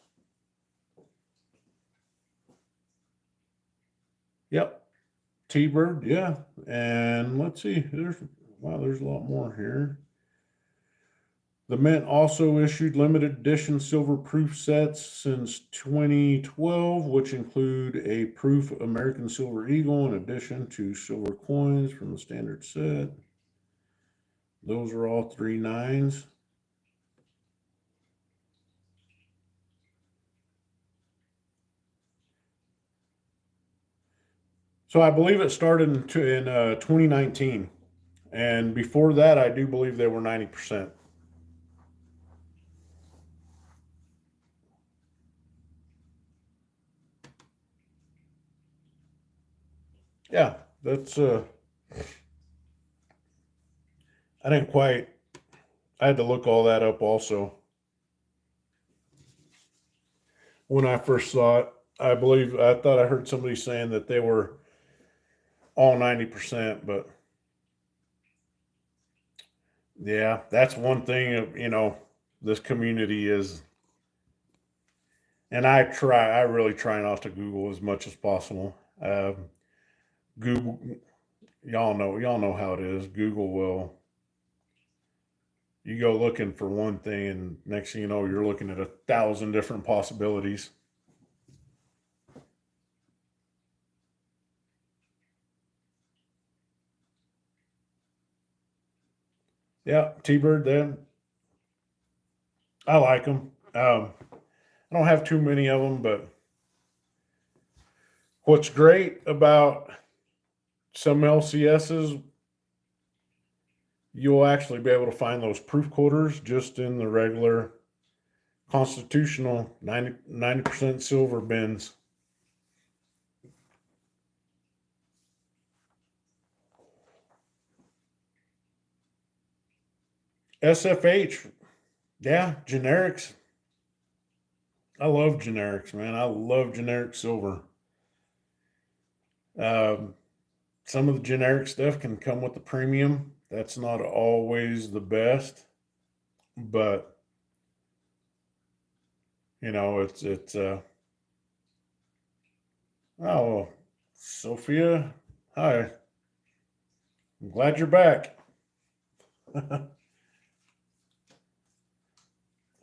Yep, T-Bird, yeah. And let's see, there's a lot more here. The Mint also issued limited edition silver proof sets since 2012, which include a proof American Silver Eagle in addition to silver coins from the standard set. Those are all 3/9. So I believe it started in 2019. And before that, I do believe they were 90%. Yeah, that's I didn't quite I had to look all that up also. When I first saw it, I thought I heard somebody saying that they were all 90%, but yeah, that's one thing this community is, and I really try not to Google as much as possible. Google, y'all know how it is. Google will, you go looking for one thing, and next thing you know, you're looking at 1,000 different possibilities. Yeah, T-Bird, then I like them. I don't have too many of them, but what's great about some LCSs, you'll actually be able to find those proof quarters just in the regular constitutional 90% silver bins. SFH, yeah, generics. I love generics, man. I love generic silver. Um, some of the generic stuff can come with the premium. That's not always the best, but it's oh, Sophia, hi. I'm glad you're back.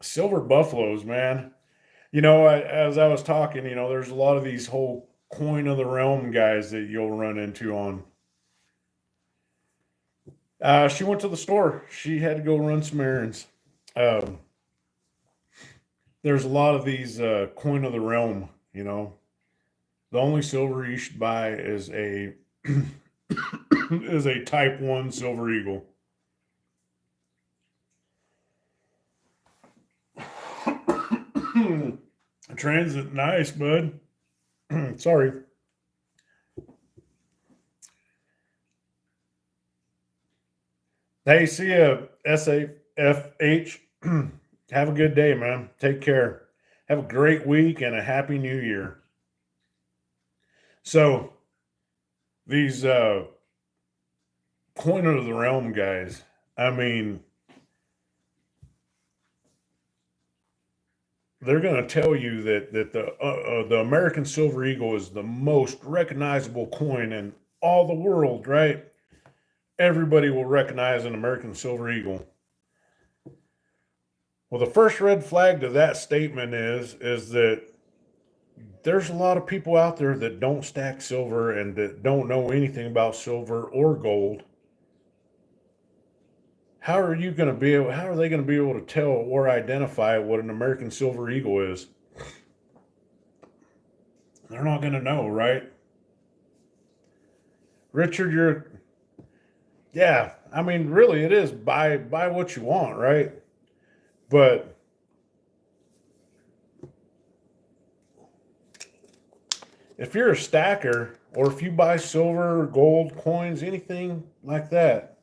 Silver buffaloes, man. As I was talking, there's a lot of these whole coin of the realm guys that you'll run into on. She went to the store. She had to go run some errands. Um, there's a lot of these coin of the realm. The only silver you should buy is a is a Type One Silver Eagle. Transit, nice, bud. Sorry. Hey, see ya, SAFH. Have a good day, man. Take care. Have a great week and a happy new year. So, these coin of the realm guys, I mean, they're going to tell you that the American Silver Eagle is the most recognizable coin in all the world, right? Everybody will recognize an American Silver Eagle. Well, the first red flag to that statement is that there's a lot of people out there that don't stack silver and that don't know anything about silver or gold. How are you going to be able, how are they going to be able to tell or identify what an American Silver Eagle is? They're not going to know, right? Richard, yeah, I mean, really, it is buy what you want, right? But if you're a stacker or if you buy silver, gold, coins, anything like that,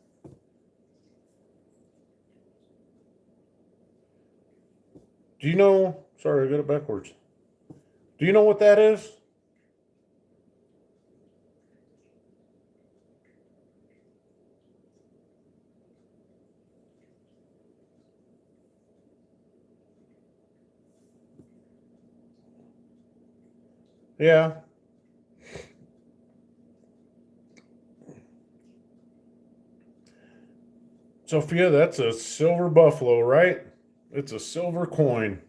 do you know? Sorry, I got it backwards. Do you know what that is? Yeah. Sophia, that's a silver buffalo, right? It's a silver coin.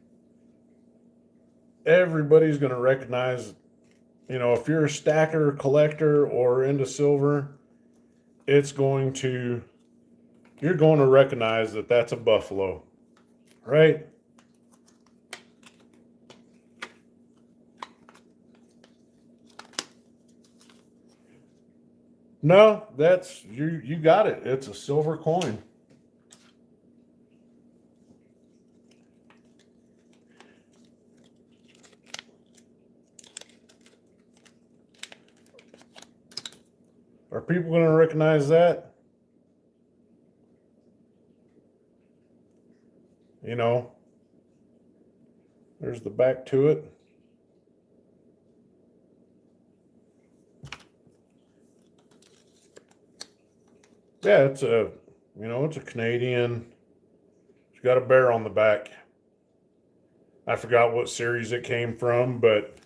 Everybody's going to recognize, if you're a stacker, collector, or into silver, it's going to, you're going to recognize that that's a buffalo, right? No, that's you got it. It's a silver coin. Are people going to recognize that? You know, there's the back to it. Yeah, it's a Canadian. It's got a bear on the back. I forgot what series it came from, but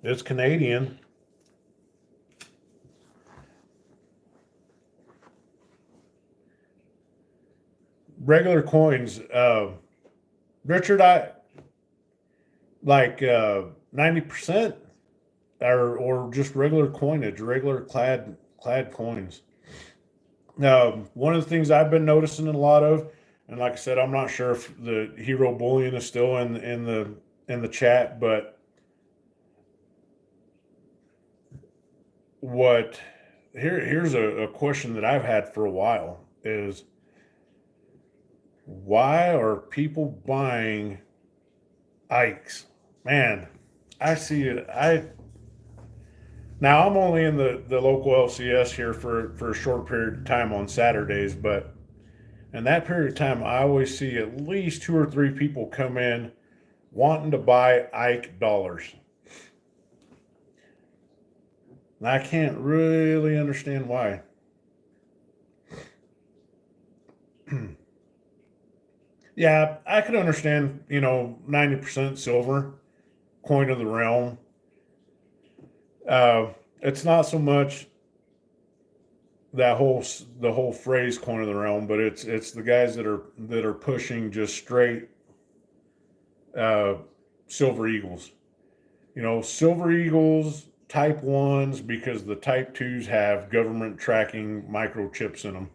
it's Canadian. Regular coins. Richard, I like 90% or just regular coinage, regular clad coins. One of the things I've been noticing a lot of, and like I said, I'm not sure if the hero bullion is still in the chat, but what here's a question that I've had for a while is why are people buying Ikes? Man, I see it. Now I'm only in the local LCS here for a short period of time on Saturdays, but in that period of time, I always see at least two or three people come in wanting to buy Ike dollars. And I can't really understand why. Yeah, I could understand, 90% silver, coin of the realm. It's not so much the whole phrase coin of the realm, but it's the guys that are pushing just straight uh, silver eagles. Silver eagles type ones because the type twos have government tracking microchips in them.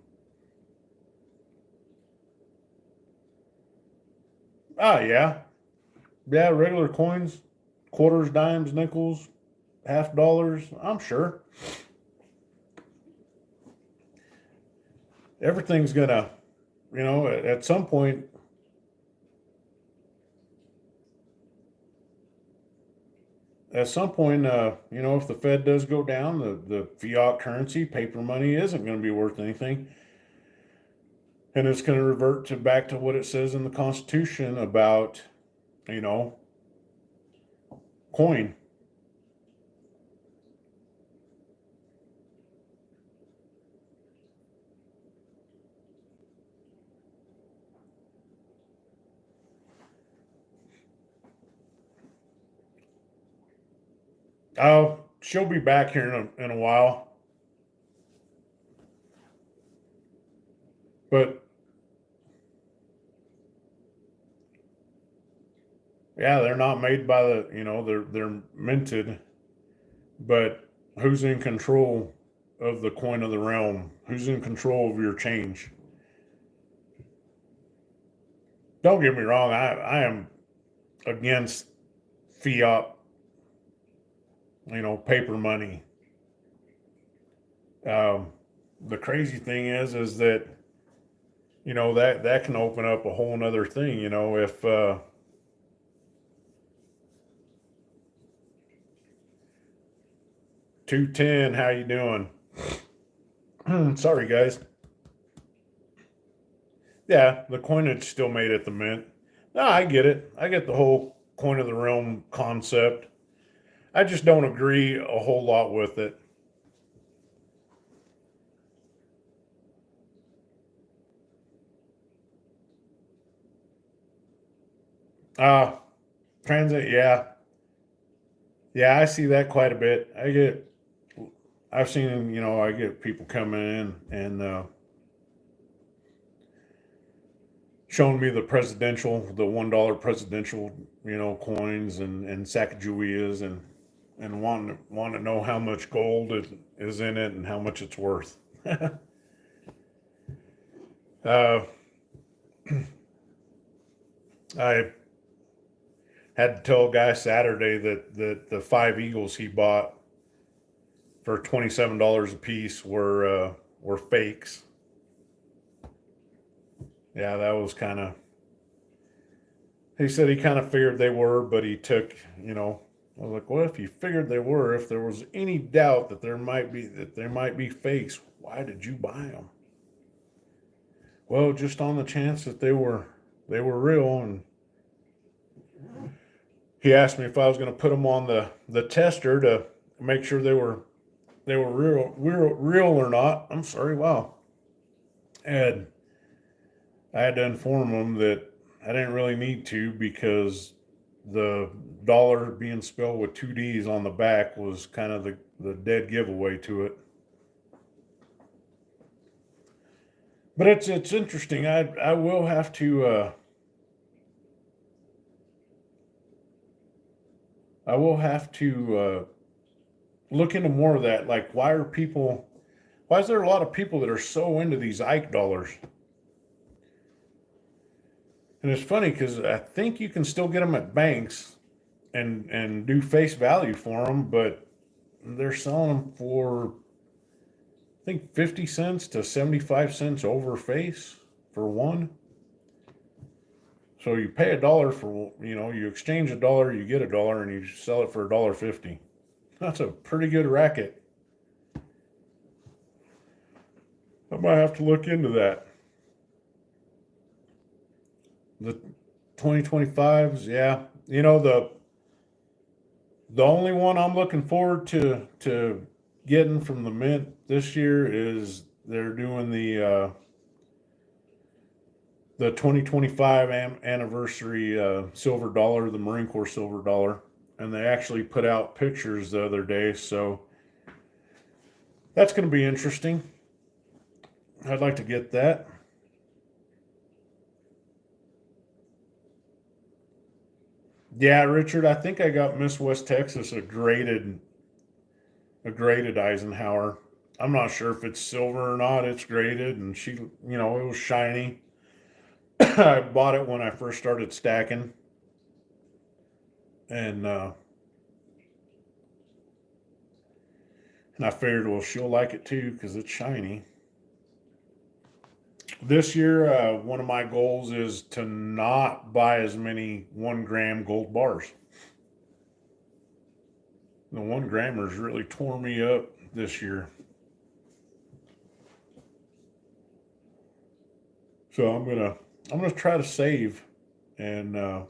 Ah, yeah, yeah, regular coins, quarters, dimes, nickels, half dollars. I'm sure everything's gonna, at some point. At some point, if the Fed does go down, the fiat currency, paper money, isn't going to be worth anything, and it's going to revert to back to what it says in the Constitution about, you know, coin. She'll be back here in a while. But yeah, they're not made by they're minted, but who's in control of the coin of the realm? Who's in control of your change? Don't get me wrong, I am against fiat, paper money. Um, the crazy thing is that that can open up a whole nother thing. If 210, how you doing? Sorry, guys. Yeah, the coinage still made at the mint. No, I get it. I get the whole coin of the realm concept. I just don't agree a whole lot with it. Uh transit, yeah. Yeah, I see that quite a bit. I've seen, I get people coming in and showing me the $1 presidential, coins and Sacagaweas and want to know how much gold is in it and how much it's worth. uh, I had to tell a guy Saturday that the five eagles he bought for $27 a piece were fakes. Yeah, that was kind of. He said he kind of figured they were, but he took, I was like, well, if you figured they were, if there was any doubt that there might be fakes, why did you buy them? Well, just on the chance that they were real, and he asked me if I was going to put them on the tester to make sure they were real or not. I'm sorry, wow. And I had to inform him that I didn't really need to because the dollar being spelled with two D's on the back was kind of the dead giveaway to it. But it's interesting. I will have to look into more of that. Like, why is there a lot of people that are so into these Ike dollars? And it's funny because I think you can still get them at banks and do face value for them, but they're selling them for I think 50 cents to 75 cents over face for one. So you pay $1 for, you exchange $1, you get $1, and you sell it for $1.50. That's a pretty good racket. I might have to look into that. The 2025s, yeah. The only one I'm looking forward to getting from the mint this year is they're doing the 2025 anniversary silver dollar, the Marine Corps silver dollar, and they actually put out pictures the other day. So that's going to be interesting. I'd like to get that. Yeah, Richard, I think I got Miss West Texas a graded Eisenhower. I'm not sure if it's silver or not. It's graded, and it was shiny. I bought it when I first started stacking, and I figured, well, she'll like it too because it's shiny. This year, one of my goals is to not buy as many 1 gram gold bars. The 1 grammers really tore me up this year. So I'm gonna try to and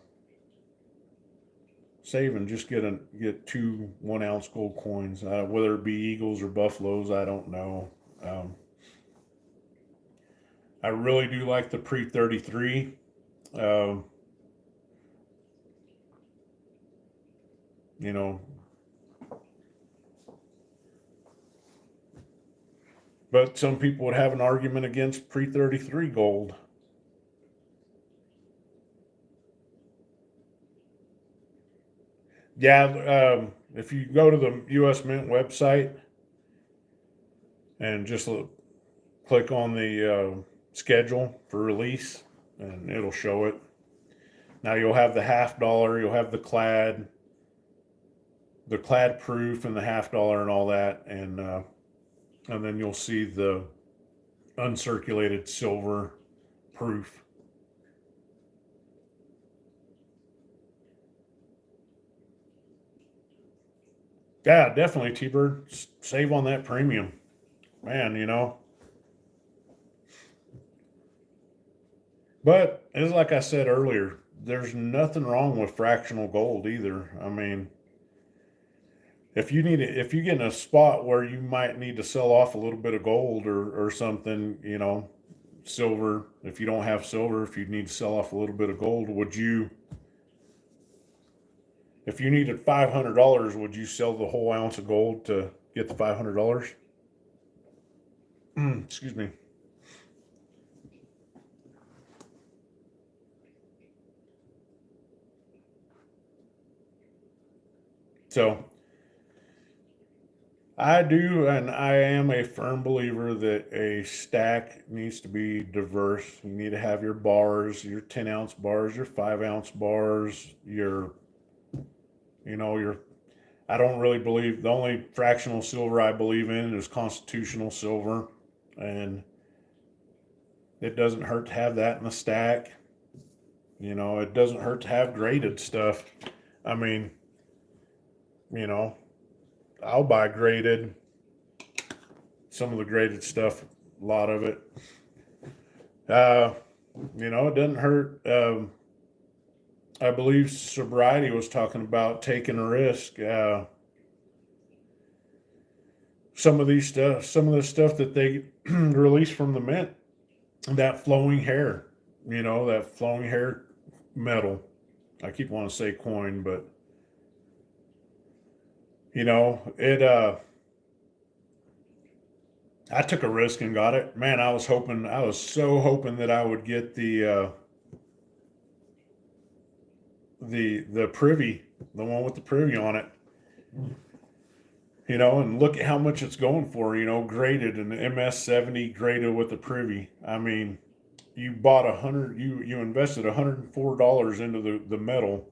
save and just get two 1 ounce gold coins, whether it be Eagles or Buffaloes. I don't know. Um, I really do like the pre 33. Um, you know, But some people would have an argument against pre-33 gold. Yeah, if you go to the U.S. Mint website and just click on the schedule for release, and it'll show it. Now you'll have the $50, you'll have the clad proof, and the $50 and all that, and then you'll see the uncirculated silver proof. Yeah, definitely, T-Bird. Save on that premium. Man, But, it's like I said earlier, there's nothing wrong with fractional gold either. I mean, if you get in a spot where you might need to sell off a little bit of gold or something, silver, if you don't have silver, if you need to sell off a little bit of gold, if you needed $500, would you sell the whole ounce of gold to get the $500? Excuse me. So, I do, and I am a firm believer that a stack needs to be diverse. You need to have your bars, your 10-ounce bars, your 5-ounce bars, I don't really believe, the only fractional silver I believe in is constitutional silver, and it doesn't hurt to have that in the stack. It doesn't hurt to have graded stuff. I mean, I'll buy graded, some of the graded stuff, a lot of it. It doesn't hurt. I believe Sobriety was talking about taking a risk. Some of the stuff that they release from the mint, that flowing hair, that flowing hair metal. I keep wanting to say coin, but it. I took a risk and got it. Man, I was so hoping that I would get the privy, the one with the privy on it. And look at how much it's going for, graded, and MS70 graded with the privy. I mean, you bought you invested $104 into the metal.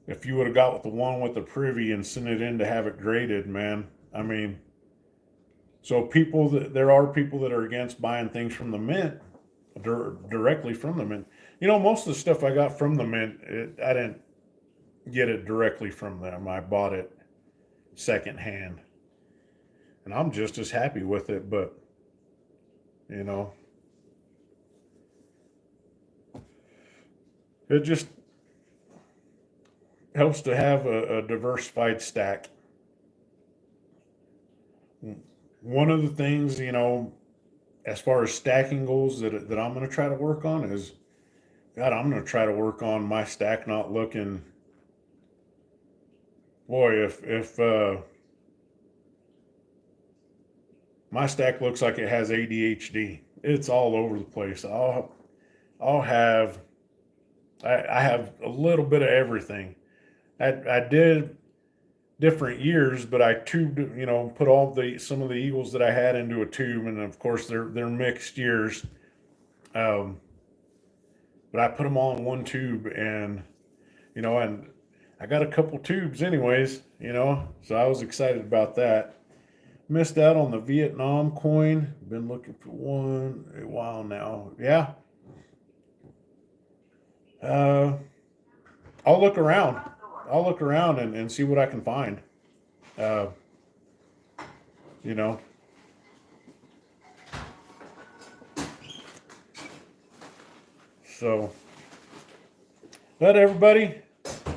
If you would have got with the one with the privy and sent it in to have it graded, man, I mean, so there are people that are against buying things from the mint, directly from the mint. Most of the stuff I got from the mint, I didn't get it directly from them. I bought it secondhand, and I'm just as happy with it. But it just helps to have a diversified stack. One of the things, as far as stacking goes, that I'm going to try to work on is, God, I'm going to try to work on my stack not looking. Boy, if my stack looks like it has ADHD, it's all over the place. I have a little bit of everything. I did different years, but I tubed, put some of the eagles that I had into a tube, and of course they're mixed years. But I put them all in one tube, and and I got a couple tubes anyways, so I was excited about that. Missed out on the Vietnam coin. Been looking for one a while now. Yeah. I'll look around. And see what I can find. Uh, you know. So, but everybody,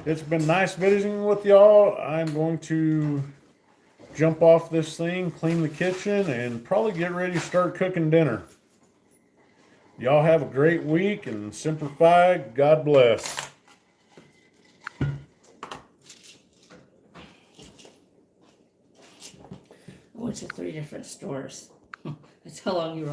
it's been nice visiting with y'all. I'm going to jump off this thing, clean the kitchen, and probably get ready to start cooking dinner. Y'all have a great week, and Semper Fi. God bless. I went to 3 different different stores. That's how long you were